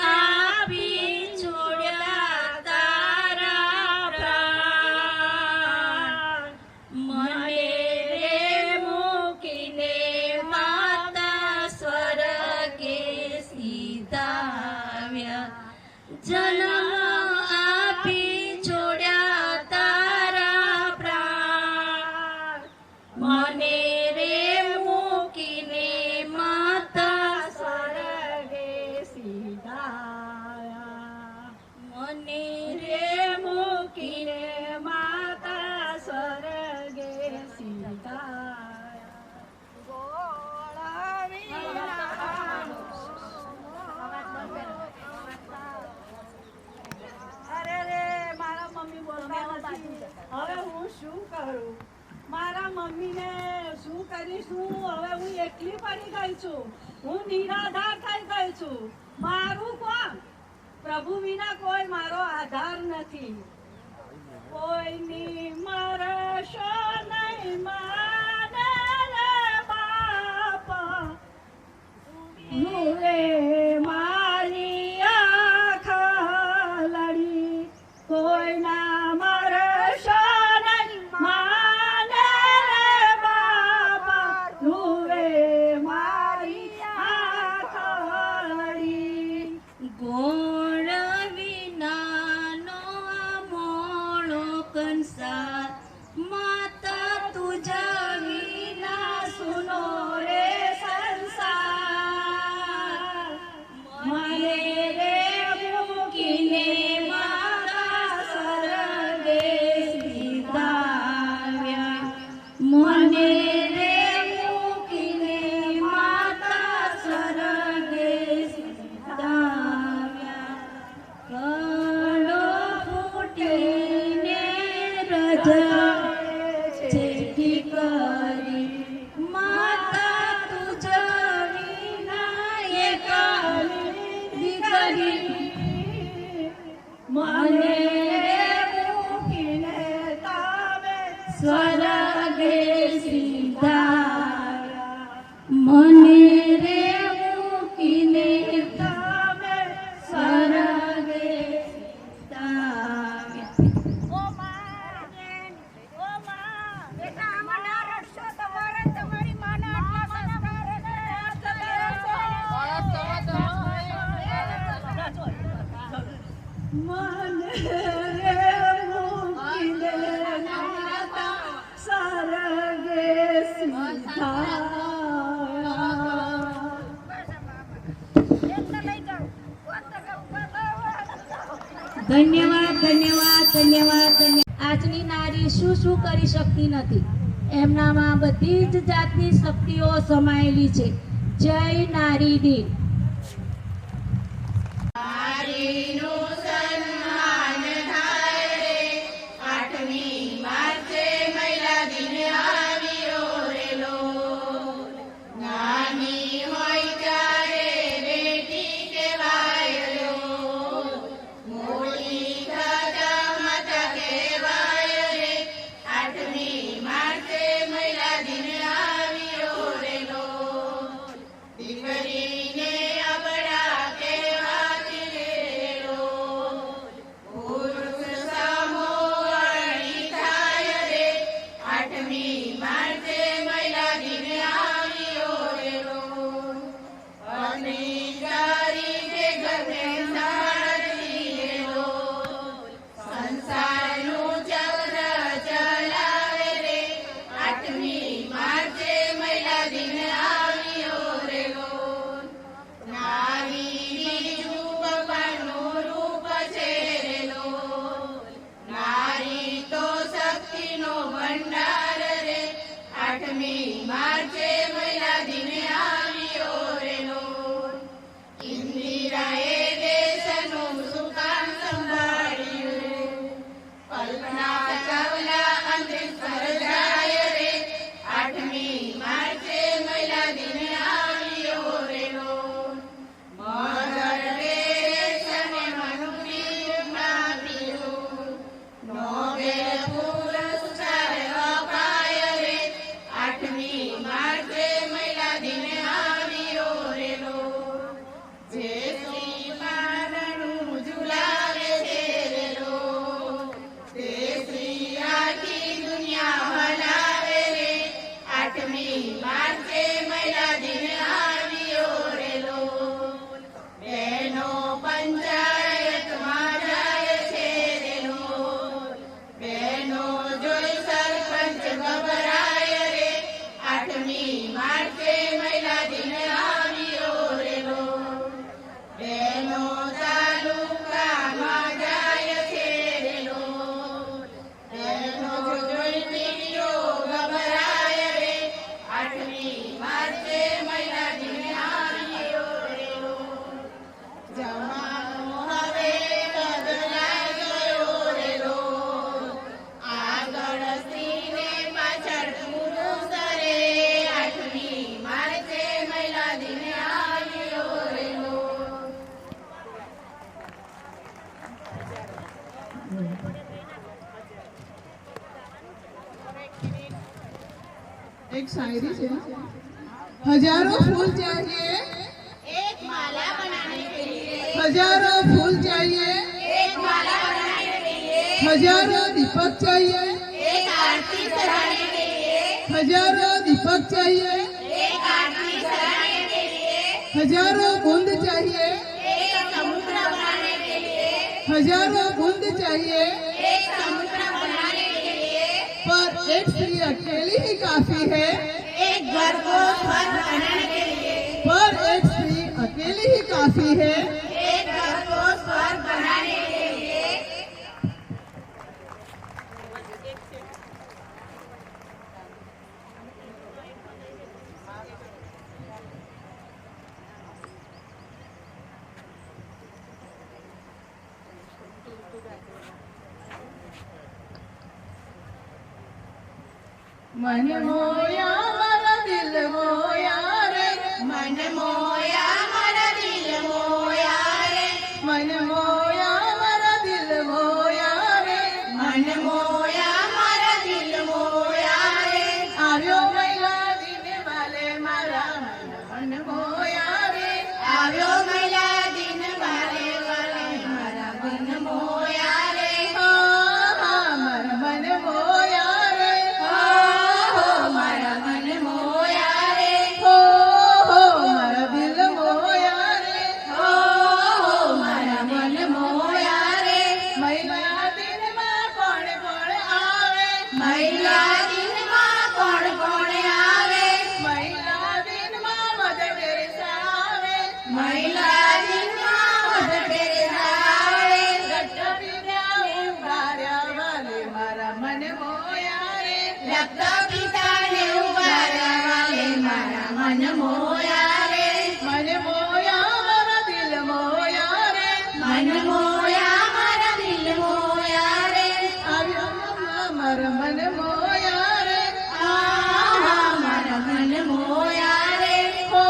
આપી છોડ્યા તારા પ્રાણ મને રે મૂકીને માતા સ્વર્ગે સીધાવ્યા જન્મ આપી છોડ્યા તારા પ્રાણ મને રે મૂકીને માતા સ્વર્ગે સીધાવ્યા મને રે મૂકીને માતા સ્વર્ગે
અરે રે મારા મમ્મી બોલતા નથી હવે હું શું કરું મારા મમ્મીને શું કરીશું હવે હું એકલી પડી ગઈ છું હું નિરાધાર થઈ ગઈ છું મારું કોણ પ્રભુ વિના કોઈ મારો આધાર નથી કોઈની મરશો નહીં
સ્વર્ગે સિધાયા મને રે મૂકીને તમે સ્વર્ગે સિધાયા. મને રે મૂકીને સ્વર્ગે સિધાયા. ધન્યવાદ ધન્યવાદ ધન્યવાદ. આજની નારી શું શું કરી શકતી નથી, એમનામાં બધી જ જાતની શક્તિઓ સમાયેલી છે. જય નારી દિન.
एक शायरी है, हजारों फूल चाहिए
एक माला बनाने के लिए,
हजारों फूल चाहिए
एक माला बनाने के लिए,
हजारों दीपक चाहिए
एक आरती सजाने के लिए,
हजारों दीपक चाहिए
एक आरती सजाने के लिए,
हजारों बूंद चाहिए
एक समुद्र बनाने के लिए,
हजारों बूंद चाहिए
एक समुद्र बनाने के लिए,
पर एक स्त्री अकेली ही काफी है,
एक घर को स्वर्ग बनाने के लिए,
पर एक स्त्री अकेली ही काफी है,
एक घर को स्वर्ग बनाने के लिए.
मन मोया मारा दिल मोया रे,
मन मोया मारा दिल मोया रे,
मन मोया मारा दिल मोया रे,
मन मोया मारा दिल मोया
મન મોયા રે
મને મોયા મારા દિલ મોયા રે
મન મોયા મારા દિલ મોયા રે
આવ્યા મારા મન મોયા રે
આહા મારા મન મોયા રે
ઓ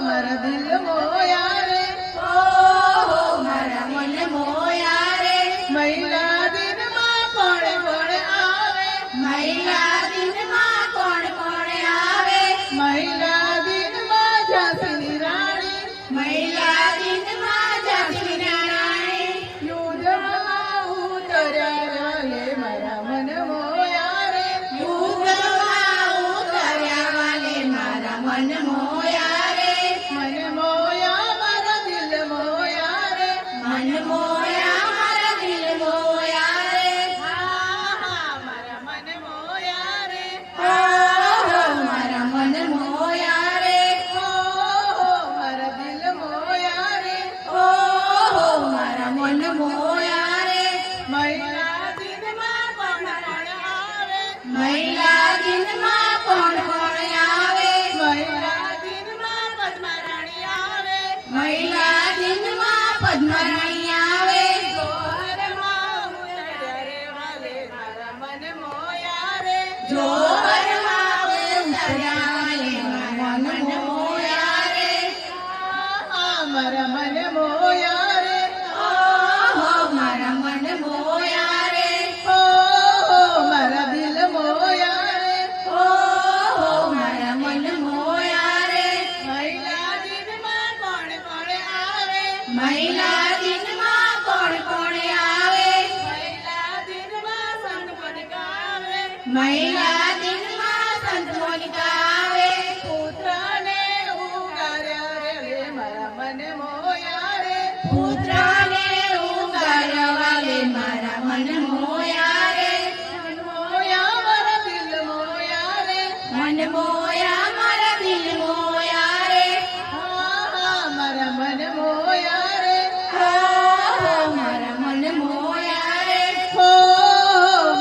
મારા દિલ મોયા રે
ઓહો મારા મન મોયા રે
મહિલા દિનમાં કોણ કોણ આવે
મહિલા દિનમાં કોણ કોણ આવે
મહિલા દિનમાં ઝાંસીની રાણી
મહિલા દિનમાં ઝાંસીની રાણી
યુદ્ધમાં ઉતર્યા રે મારા મન મોયા રે
યુગમાં ઉતર્યા વાલે મારા મન મોયા રે
મન મોયા મારા દિલ મોયા રે
મન મોયા મારા દિલ મોયા રે
આહા મારા મન મોયા રે
ઓહો મારા મન મોયા રે
ઓહો મારા દિલ મોયા રે
ઓહો મારા મન મોયા રે
મહિલા દિનમાં કોણ કોણ આવે
મહિલા દિનમાં કોણ કોણ આવે
મહિલા દિનમાં પદ્મારાણી આવે
મહિલા દિનમાં પદ્મરાણી આવે
જોહરમાં ઉતર્યા રે વાલે મારા મન મોયા રે
જોહરમાં ઉતર્યા વાલે મારા મન મોયા રે
આહા મારા મન મોયા રે
ઓહો મારા મન મોયા રે
ઓહો મારા દિલ મોયા રે
ઓહો મારા મન મોયા રે
મહિલા દિનમાં કોણ કોણ આવે
મહિલા દિનમાં કોણ કોણ આવે
મહિલા દિનમાં સંત ગાવે
મહિલા દિનમાં સંત મોનિકા આવે
પુત્રને ઉગાર્યા રે મારા મન મોયા રે
પુત્રને ઉગાર્યા વાલે મારા મન મોયા રે
મન મોયા મારા દિલ મોયા રે
મન મોયા મારા દિલ મોયા રે
આહા મારા મન મોયા રે
ઓહો મારા મન મોયા રે
હો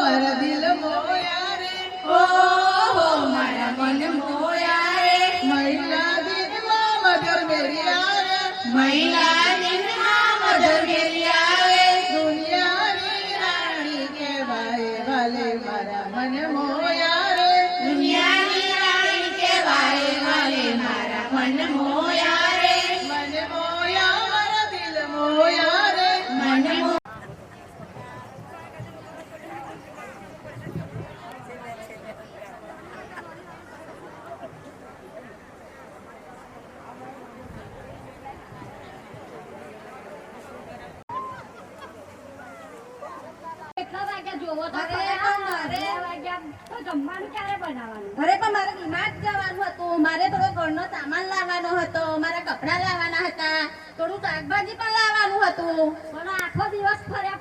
મારા દિલ મોયા રે
ઓહો મારા મન મોયા રે
મહિલા દિનમાં મધર મેરી આવે
મહિલા દિનમાં મધર મેરી આવે
દુનિયાની રાણી કહેવાય વાલે મારા મન મોયા રે
દુનિયાની રાણી કહેવાય વાલે મારા મન મોયા રે
મન મોયા મારા દિલ મોયા રે
મન મો
કેટલા વાગ્યા જોવો તો
અરે
ખરા?
પણ મારે-
બે વાગ્યા તો જમવાનું ક્યારે બનાવવાનું
અરે પણ મારે ડીમાર્ટ જવાનું હતું મારે થોડો ઘરનો સામાન લાવવાનો હતો મારા કપડાં લાવવાના હતા થોડું શાકભાજી પણ લાવવાનું હતું
પણ આખો દિવસ ફર્યા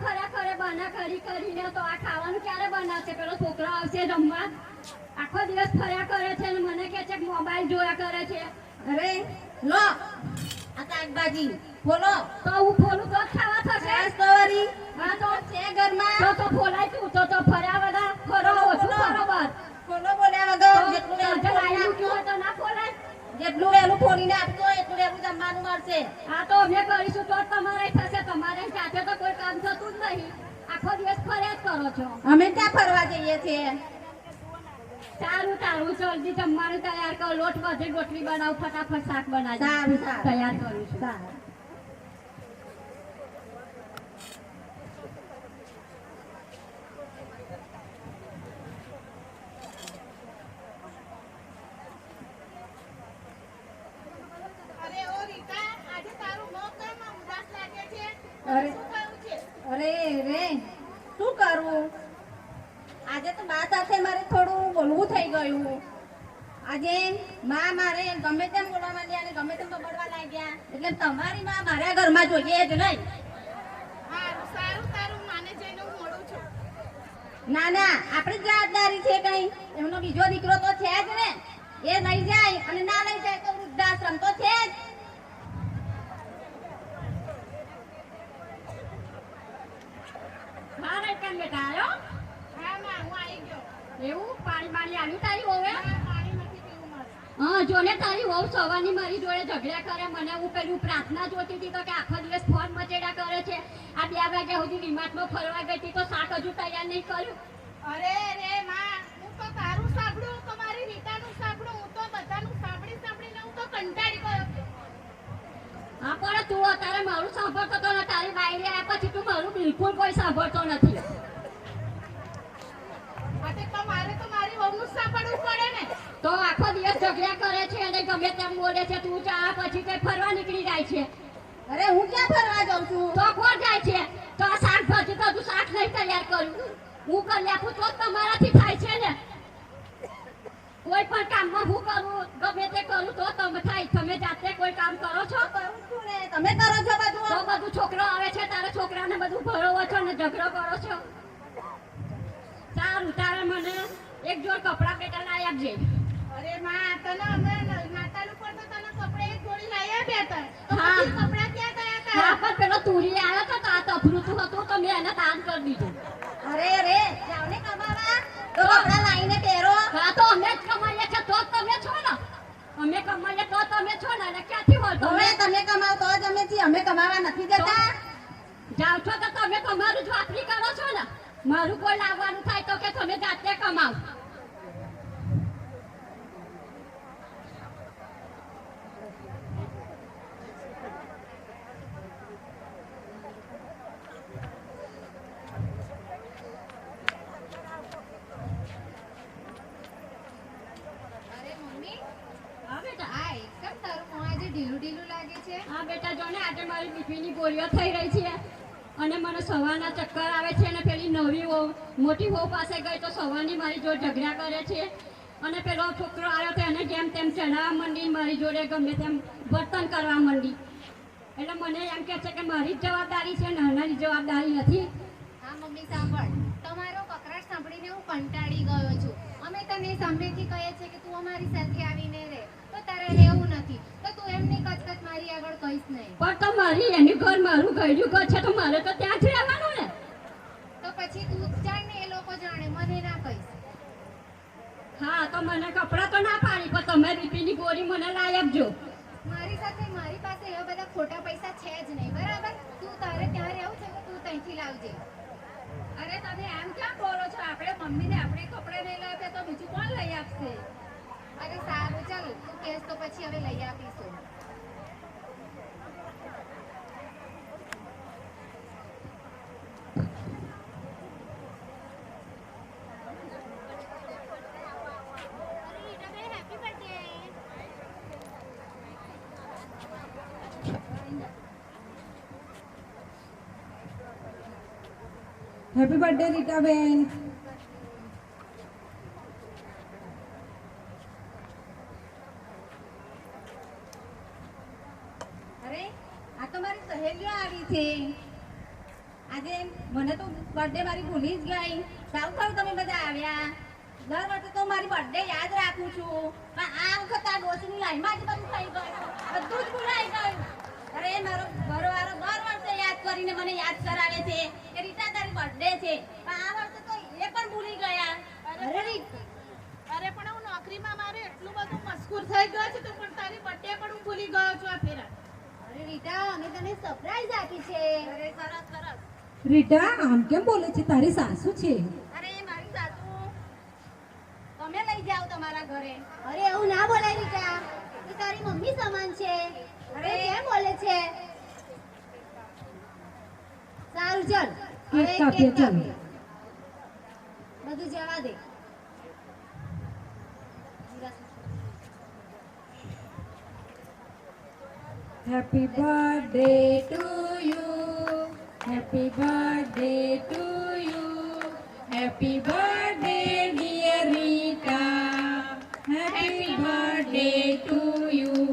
બના કરીને તો આ ખાવાનું ક્યારે બનાવશે પેલો છોકરો આવશે જમવા આખો દિવસ ફર્યા કરે છે અને મને કહે છે કે મોબાઈલ જોયા કરે છે
અરે લો આ શાકભાજી બોલો
તો હું ખોલું તો જ ખાવા થશે
બસ તો વળી.
હા તો
છે ઘરમાં
તો ફોલાય તું તો ફર્યા બધા ફરો ઓછું બરોબર
બોલો બોલ્યા વગર જેટલું
તો
વહેલું
લાઈન
ફોડીને
મૂક્યું હોય તો ના ફોલાય
જેટલું વહેલું ફોડીને આપજો એટલું વહેલું જમવાનું મળશે
આ તો અમે કરીશું તો જ તમારે થશે તમારે સાથે તો કોઈ કામ થતું જ નહીં આખો દિવસ ફર્યા જ કરો છો
અમે ક્યાં ફરવા જઈએ છીએ
સારું જલ્દી જમવાનું તૈયાર કરો લોટ વધે રોટલી બનાવ ફટાફટ શાક બનાવી
સારું, સારું.
તૈયાર કરું છું
સારું. અરે રે શું કરું આજે તો બા સાથે મારે થોડું બોલવું થઈ ગયું આજે માં મારે ગમે તેમ બોલવા માંડ્યા અને ગમે તેમ બગડવા લાગ્યા એટલે તમારી માં મારા ઘરમાં જોઈએ જ નહીં ના ના આપણી જ જવાબદારી છે કઈ એમનો બીજો દીકરો તો છે જ ને એ લઈ જાય અને ના લઈ જાય તો વૃદ્ધાશ્રમ તો છે જ
હા રેકન બેટા આવ્યો એવું પાણી આવ્યું તારી હોવે હા જોને તારી વહુ સવારની મારી જોડે ઝઘડા કરે મને હું પેલું પ્રાર્થના જોતી હતી તો કે આખો દિવસ ફોન મચેડા કરે છે આ 2 વાગ્યા સુધી ડીમાર્ટમાં ફરવા ગઈ હતી તો શાક હજુ તૈયાર નહીં કર્યું.
અરે રે માં, હું તો તારું સાંભળું તો મારી રીતાનું સાંભળું, હું તો બધાનું સાંભળીને હું તો કંટાળી ગયો.
હા પણ તું અત્યારે મારું સાંભળતો તો ને તારી બાયરી આવ્યા પછી તું મારું બિલકુલ કોઈ સાંભળતો નથી.
તો મારે તો મારી વહુનું સાંભળવું પડે ને.
તો આખો દિવસ ઝઘડા કરે છે અને ગમે તેમ બોલે છે તું ચા પછી તે ફરવા નીકળી જાય છે.
અરે હું ક્યાં ફરવા જાઉં છું?
તો કોણ જાય છે? તો આ શાકભાજી તો તું શાક નહીં તૈયાર કર્યું, હું કરી આપું તો જ તમારાથી થાય છે ને. કોઈ પણ કામમાં હું કરું ગમે તે કરું તો તમે થાય. તમે જાતે કોઈ કામ કરો છો?
કરું છું ને, તમે કરો છો બધું.
તો બધું છોકરો આવે છે તારા છોકરાને બધું ભરવો છો ને ઝઘડો કરો છો. સારું તારે મને એક જોડ કપડાં બેટા લાવી આપજે.
અરે માં, તને અમે નાતાલ ઉપર તો તને કપડે એક જોડી લાવી આપ્યા હતા. તો
હા.
પછી કપડાં ક્યાં ગયા હતા?
હા પણ પેલો તુરી આવ્યો તો આ તફરું હતું તો મેં એને દાન કરી દીધું.
અરે જાઓ ને કમાવા, તો કપડાં લાવીને પહેરો.
હા તો અમે જ કમાઈએ છે તો જ તમે છો ને. અમે કમાઈએ તો તમે છો ને અને ક્યાંથી હોય
તમે કમાવ તો જ અમે છીએ, અમે કમાવા નથી જતા.
જાઓ છો તો તમે તમારું જ વાપરી કરો છો ને. મારું કોઈ લાવવાનું થાય તો કે તમે જાતે કમાવ. હા બેટા.
આ એકદમ તારું મોં આજે ઢીલું લાગે છે.
હા બેટા જો ને આજે મારી બીપીની ગોળીઓ થઈ રહી છે અને મને સવારના ચક્કર આવે છે અને પેલી નવી મોટી વહુ પાસે ગઈ તો સવારની મારી જોડે ઝઘડા કરે છે અને પેલો છોકરો આવ્યો તો એને જેમ તેમ ચડાવવા માંડી, મારી જોડે ગમે તેમ વર્તન કરવા માંડી. એટલે મને એમ કહે છે કે મારી જ જવાબદારી છે ને એનારી જવાબદારી નથી.
હા મમ્મી સાંભળ, તમારો કકરાટ સાંભળીને હું કંટાળી ગયો છું. અમે તને સામેથી કહીએ છીએ કે તું અમારી સાથે આવીને રહે, તો તારે રહેવું નથી. તો તું એમની કચકચ મારી આગળ કહીશ નહીં.
પણ તો મારી એની ઘર મારું ગયું ઘર છે તો મારે તો ત્યાં જ રહેવાનું ને.
તો પછી તું જાણ ને, એ લોકો જાણે, મને ના કહીશ.
હા તો મને કપડાં તો ના પાડી પણ તમે બીપીની ગોળી મને લાવી આપજો.
મારી પાસે મારી પાસે એવા બધા ખોટા પૈસા છે જ નહીં, બરાબર? તું તારે ત્યાં રહેવું છે તો તું ત્યાંથી લાવજે.
અરે તમે એમ ક્યાં બોલો છો? આપણે મમ્મીને આપણે કપડાં નહીં લાવે તો બીજું કોણ લઈ આપશે?
અરે સારું, ચાલ તું કહેશ તો પછી હવે લઈ આપીશું.
Happy birthday Ritaben.
અરે આ તો મારી સહેલીઓ આવી છે. આજે મને તો બર્થડે મારી ભૂલી જ ગઈ. સારું તમે બધા આવ્યા. દર વખતે તો મારી બર્થડે યાદ રાખું છું પણ આ વખત આ ડોસીની લાઈનમાં જ બધું થઈ ગયું, બધું જ ભૂલાઈ ગયું. અરે મારો ઘરવાળો દર વર્ષે યાદ કરીને મને યાદ કરાવે છે કે રીટા તારી બર્થડે છે, પણ આ વર્ષે તો એ પણ ભૂલી ગયા.
અરે પણ હું નોકરીમાં મારે એટલું બધું મસ્કૂર થઈ ગયો છે તો પણ તારી બર્થડે પણ હું ભૂલી ગયો છું આ ફેરા.
અરે રીટા અમે તને સરપ્રાઈઝ આપી છે. અરે સરસ સરસ.
રીટા આમ કેમ બોલે છે? તારી સાસુ છે.
અરે મારી સાસુ તમે લઈ જાઓ તમારા ઘરે. અરે એવું ના બોલાય રીટા, એ તારી મમ્મી સમાન છે. અરે કેમ બોલે છે? સારું ચાલ
કેક કાપીએ, ચાલ.
બધું જવા દે.
Happy birthday to you, happy birthday to you, happy birthday dear Rita, happy birthday to you.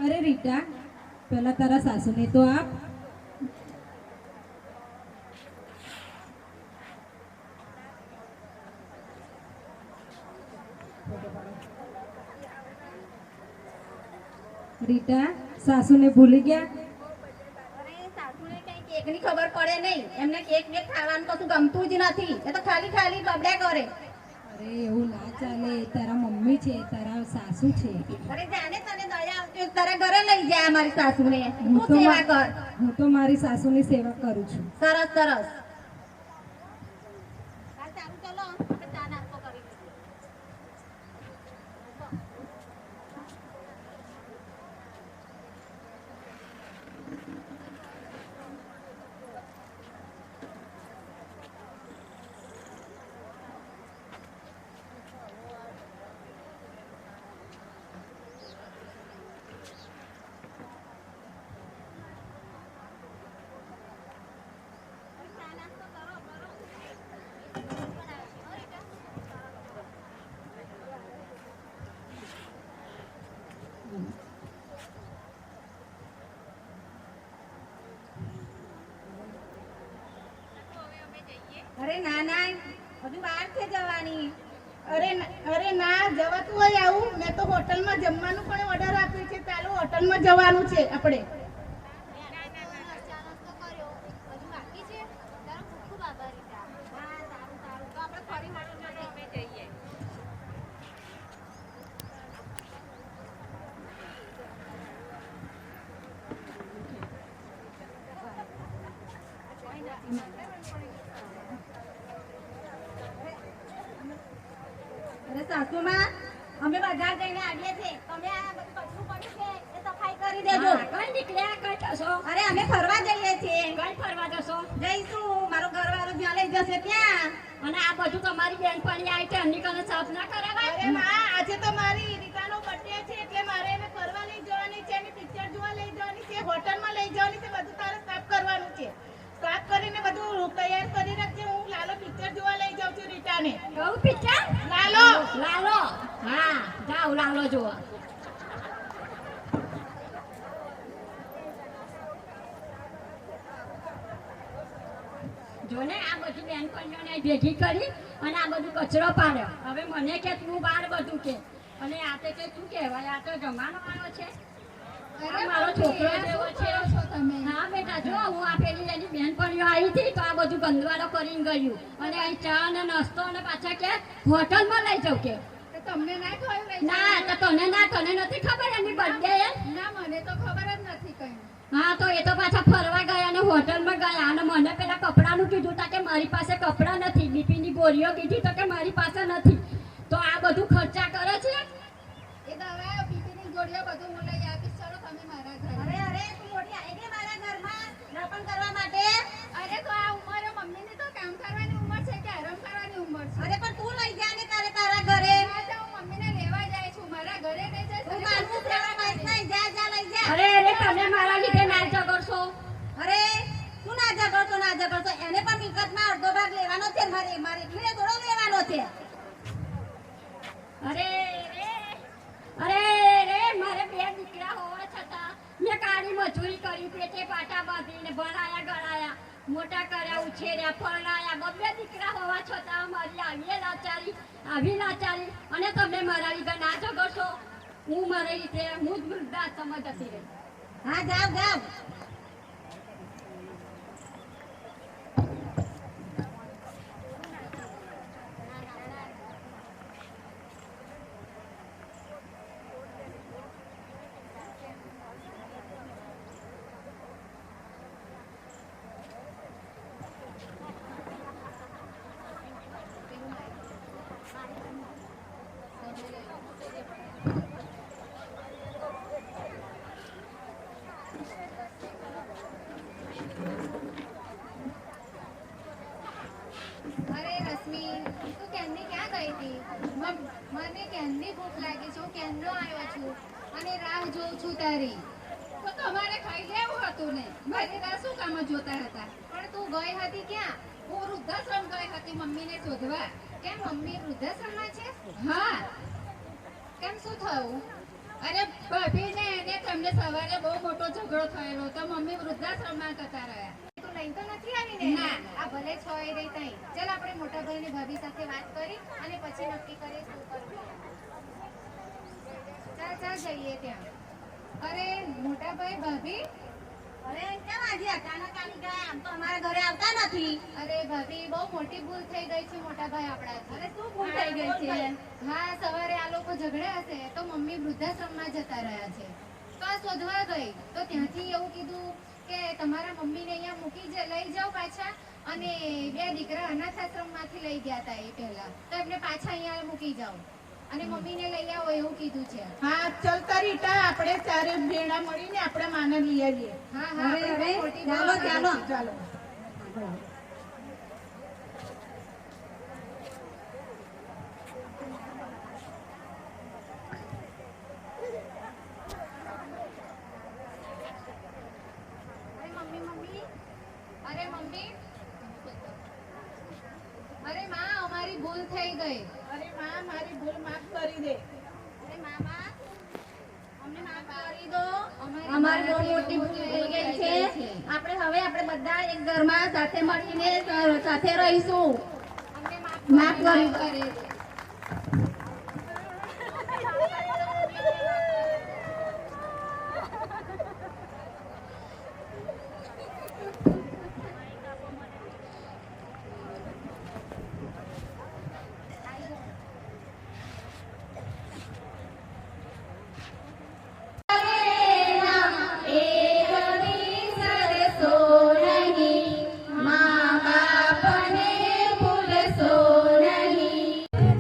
અરે રીટા પહેલા તારા સાસુને તો આપ. રીટા સાસુને ભૂલી ગયા?
અરે સાસુને કઈ કેકની ખબર પડે નહીં, એમને
એમને કેક બેક ખાવાનું કશું ગમતું જ નથી. એ તો ખાલી ખાલી બબડ્યા કરે.
અરે એવું ના ચાલે, તારા મમ્મી છે, તારા સાસુ છે.
અરે જાને તને દયા આવતી હોય તો તારા ઘરે લઈ જાય અમારી સાસુને. તું સેવા કર.
હું તો મારી સાસુની સેવા કરું છું.
સરસ સરસ. હા સારું, ચલો આપણે ચા નાસ્તો કરી લઈએ. અરે ના ના, હજુ વાર છે જવાની. અરે ના, જવાતું હોય આવું. મેં તો હોટલમાં જમવાનું પણ ઓર્ડર આપ્યું છે. ચાલો હોટલમાં જવાનું છે આપણે. અરે સાસુમાં, અમે બજાર જઈને આવીએ છીએ. તમે આ બધું કચરું પડ્યું છે એ સફાઈ કરી દેજો. કઈ નીકળ્યા, કઈ જશો? અરે અમે ફરવા જઈએ છીએ. કઈ ફરવા જશો? જઈશું, મારો ઘરવાળો જ્યાં લઈ જશે ત્યાં. અને આ બધું તમારી બેનપણી આવી છે, એમની કને સાફ ના કરાવાય? અરે માં, આજે તો મારી રીતાનો બર્થડે છે એટલે મારે એને ફરવા લઈ જવાની છે, એને પિક્ચર જોવા લઈ જવાની છે, હોટલમાં લઈ જવાની છે. બધું તારે સાફ કરવાનું છે. સાફ કરીને બધું તૈયાર કરી રાખજે. હું લાલો પિક્ચર જોવા લઈ જાઉં છું રીટાને. કયું પિક્ચર? લાલો. લાલો? હા, જાઓ લાલો જોવા. જોને આ બધી બેનપણીઓને ભેગી કરી અને આ બધું કચરો પાડ્યો. હવે મને કે તું બાર બધું કે, અને આ તે કે તું કહેવાય, આ તો જમાનો આવ્યો છે. આ મારો છોકરો જેવો છે. હા બેટા, જો હું આ પેલી એની બેનપણીઓ આવી હતી તો આ બધું ગંદવાડો કરીને ગયું, અને અહીં ચા અને નાસ્તો અને પાછા કે હોટલમાં લઈ જાઉં કે. તમને ના કહ્યું? ના, તો તને નથી ખબર એની બર્થડે? ના, મને તો ખબર જ નથી કઈ. હા, તો એ તો પાછા ફરવા ગયા અને હોટલમાં ગયા, અને મને પેલા કપડાનું કીધું તા કે મારી પાસે કપડાં નથી. બીપીની ગોળીઓ કીધી તો કે મારી પાસે નથી. તો આ બધું ખર્ચા કરે છે. એ દવા, બીપીની ગોળીઓ બધું હું લઈ આપીશ. ચલો તમે મારા ઘરે. અરે તું મોટી આવી ગઈ મારા ઘરમાં દર્પણ કરવા માટે. અરે તો આ ઉંમરે મમ્મીની તો કામ કરવાની ઉંમર છે કે આરામ કરવાની ઉંમર છે? અરે પણ તું લઈ જા ને તારા ઘરે. હું મમ્મીને લેવા જાય છું. મારા ઘરે નહીં જાય. હું મારું પ્રેમ બસ નહીં. જા લઈ જા. અરે તમે મારા લીધે ના ઝઘડશો. અરે તું ના ઝઘડશો. એને પણ મિલકતમાં અડધો ભાગ લેવાનો છે. મારે એકલીને થોડો લેવાનો છે. અરે મારે બે દીકરા હોવા છતાં મેં કાળી મજૂરી કરી, પેટે પાટા બાંધીને ભણાયા ગણાયા, મોટા કર્યા, ઉછેર્યા, ફરણાયા. બે દીકરા હોવા છતાં મારી આવી લાચારી. અને તમે મારા લીધે ના ઝઘડશો. હું મારી રીતે હું જ વૃદ્ધાશ્રમ જતી રહી. હા, જાવ.
મને ક્યાંની ભૂખ લાગી છે, હું ક્યાંનો આવ્યો છું અને રાહ જોઉં છું તારી. તો તમારે ખાઈ લેવું હતું ને, મારી રાહ શું કામ જોતા હતા? પણ તું ગઈ હતી ક્યાં? હું વૃદ્ધાશ્રમ ગઈ હતી મમ્મીને શોધવા. કેમ મમ્મી વૃદ્ધાશ્રમમાં છે? હા. કેમ શું થયું? અરે ભાભીને એને તમને સવારે બહુ મોટો ઝઘડો થયેલો તો મમ્મી વૃદ્ધાશ્રમમાં જતા રહ્યા. તું લઈને તો નથી આવી ને? ના, આ ભલે છોઈ રહી તઈ. ચાલ આપણે મોટા ભાઈ ને ભાભી સાથે વાત કરી અને પછી નક્કી કરીએ શું કરવું. ચાલ જઈએ ત્યાં. અરે મોટા ભાઈ ભાભી,
અરે કેમ આજે અચાનક આવી ગયા? આમ તો અમારા ઘરે આવતા નથી.
અરે ભાભી બહુ મોટી ભૂલ થઈ ગઈ છે મોટા ભાઈ આપણાથી.
અરે શું ભૂલ થઈ ગઈ છે?
હા સવારે આ લોકો ઝઘડ્યા હશે તો મમ્મી વૃદ્ધાશ્રમમાં જતા રહ્યા છે તો આ શોધવા ગઈ તો ત્યાંથી એવું કીધું કે તમારા મમ્મીને અહીંયા લઈ જાઓ પાછા અને બે દીકરા અનાથાશ્રમમાંથી લઈ ગયા હતા એ પહેલા તો એમને પાછા અહીંયા મૂકી જાઓ અને મમ્મીને લઈ આવો એવું કીધું છે.
હા ચલતા રીટા આપણે ચારે ભેણા મળીને આપણે માને લઈ આવીએ.
હા હા આપણે બહુ મોટી ભૂલ કરી.
ચાલો
અરે મમ્મી અરે માં અમારી ભૂલ થઈ ગઈ.
અરે માં મારી ભૂલ માફ કરી દે.
અરે મામા અમને માફ કરી દો.
અમારી
અમારી બહુ મોટી ભૂલ થઈ ગઈ છે. આપણે બધા એક ઘરમાં સાથે મળીને સાથે રહીશું.
અમને
માફ કરી દો.
મા બાપને ભૂલશો નહીં.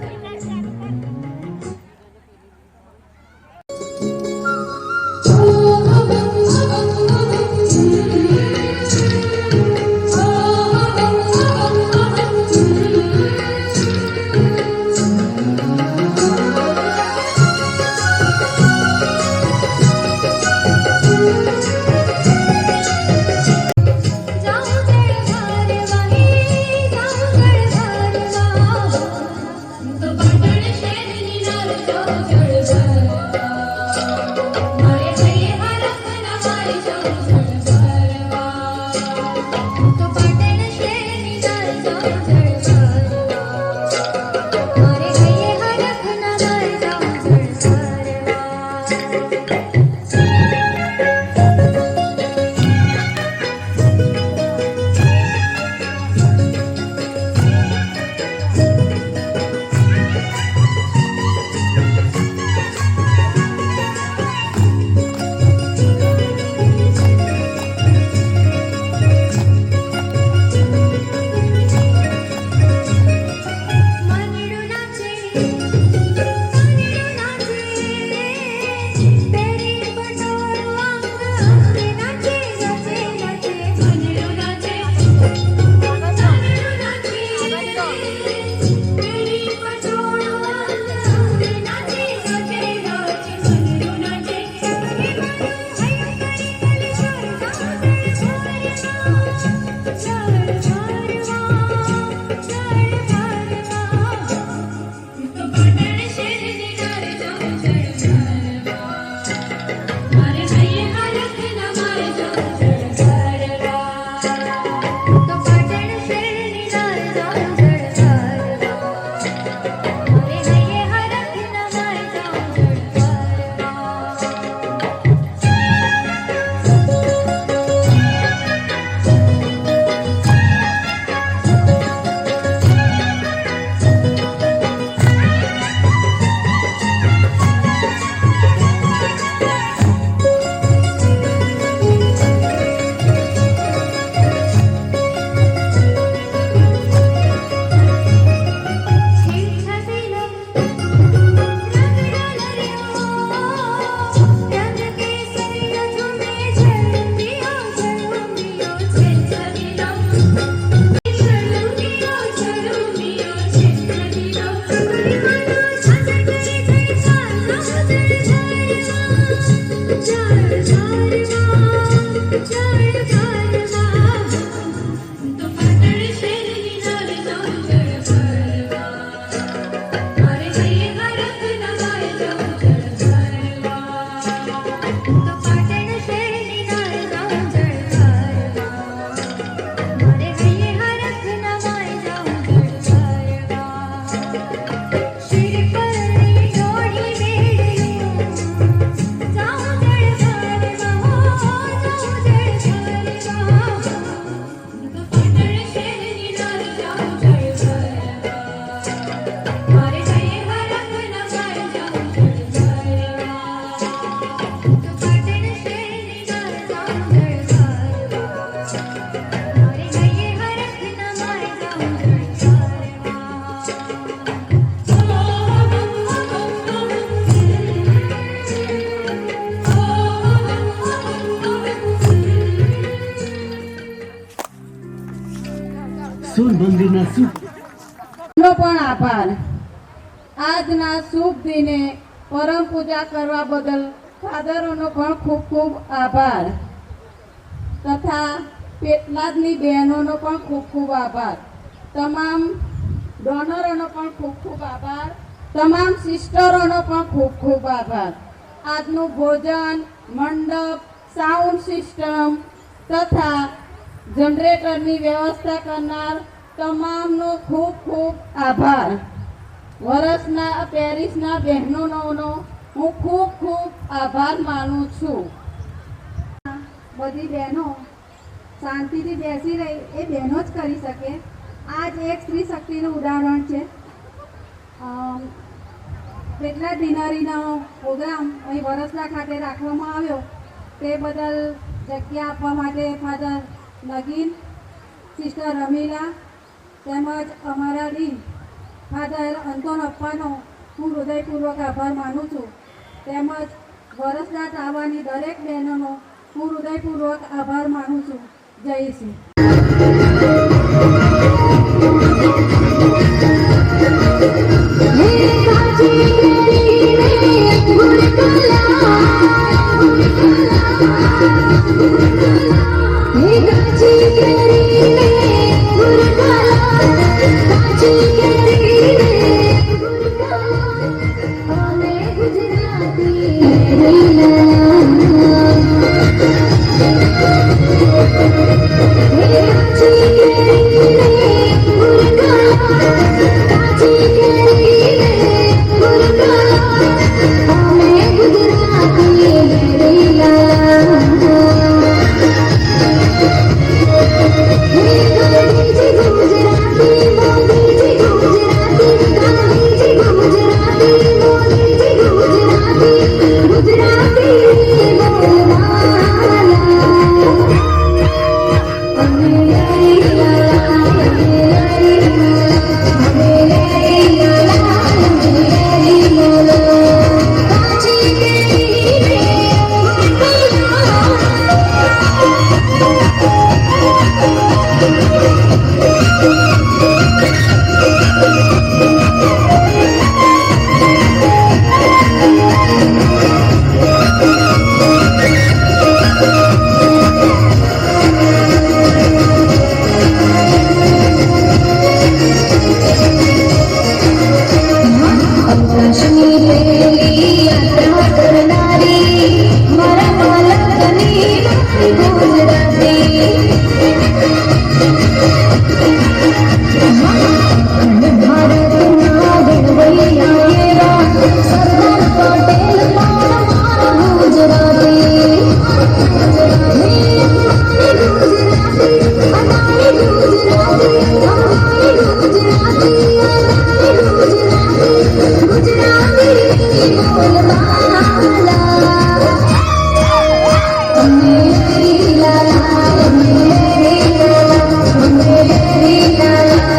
સૂર મંદિરના શુભ
નો પણ આભાર. આજના શુભ દિને પરમ પૂજા કરવા બદલ ફાધરોનો પણ ખૂબ ખૂબ આભાર તથા પેટલાદની બહેનોનો પણ ખૂબ ખૂબ આભાર. તમામ ડોનરોનો પણ ખૂબ ખૂબ આભાર. તમામ સિસ્ટરોનો પણ ખૂબ ખૂબ આભાર. આજનું ભોજન, મંડપ, સાઉન્ડ સિસ્ટમ તથા જનરેટરની વ્યવસ્થા કરનાર તમામનો ખૂબ ખૂબ આભાર. વર્ષના પેરિસના બહેનોનો હું ખૂબ ખૂબ આભાર માનું છું. બધી બહેનો શાંતિથી બેસી રહી એ બહેનો જ કરી શકે. આજ એક સ્ત્રી શક્તિનું ઉદાહરણ છે. કેટલા ડિનરીનો પ્રોગ્રામ અહીં વરસલા ખાતે રાખવામાં આવ્યો તે બદલ જગ્યા આપવા માટે ફાધર નગીન, સિસ્ટર રમીલા તેમજ અમારા ડીન ફાધર અંતોન અપ્પાનો હું હૃદયપૂર્વક આભાર માનું છું. તેમજ વરસલા તાવાની દરેક બહેનોનો હું હૃદયપૂર્વક આભાર માનું છું. જય શ્રી
la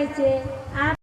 થાય છે. આ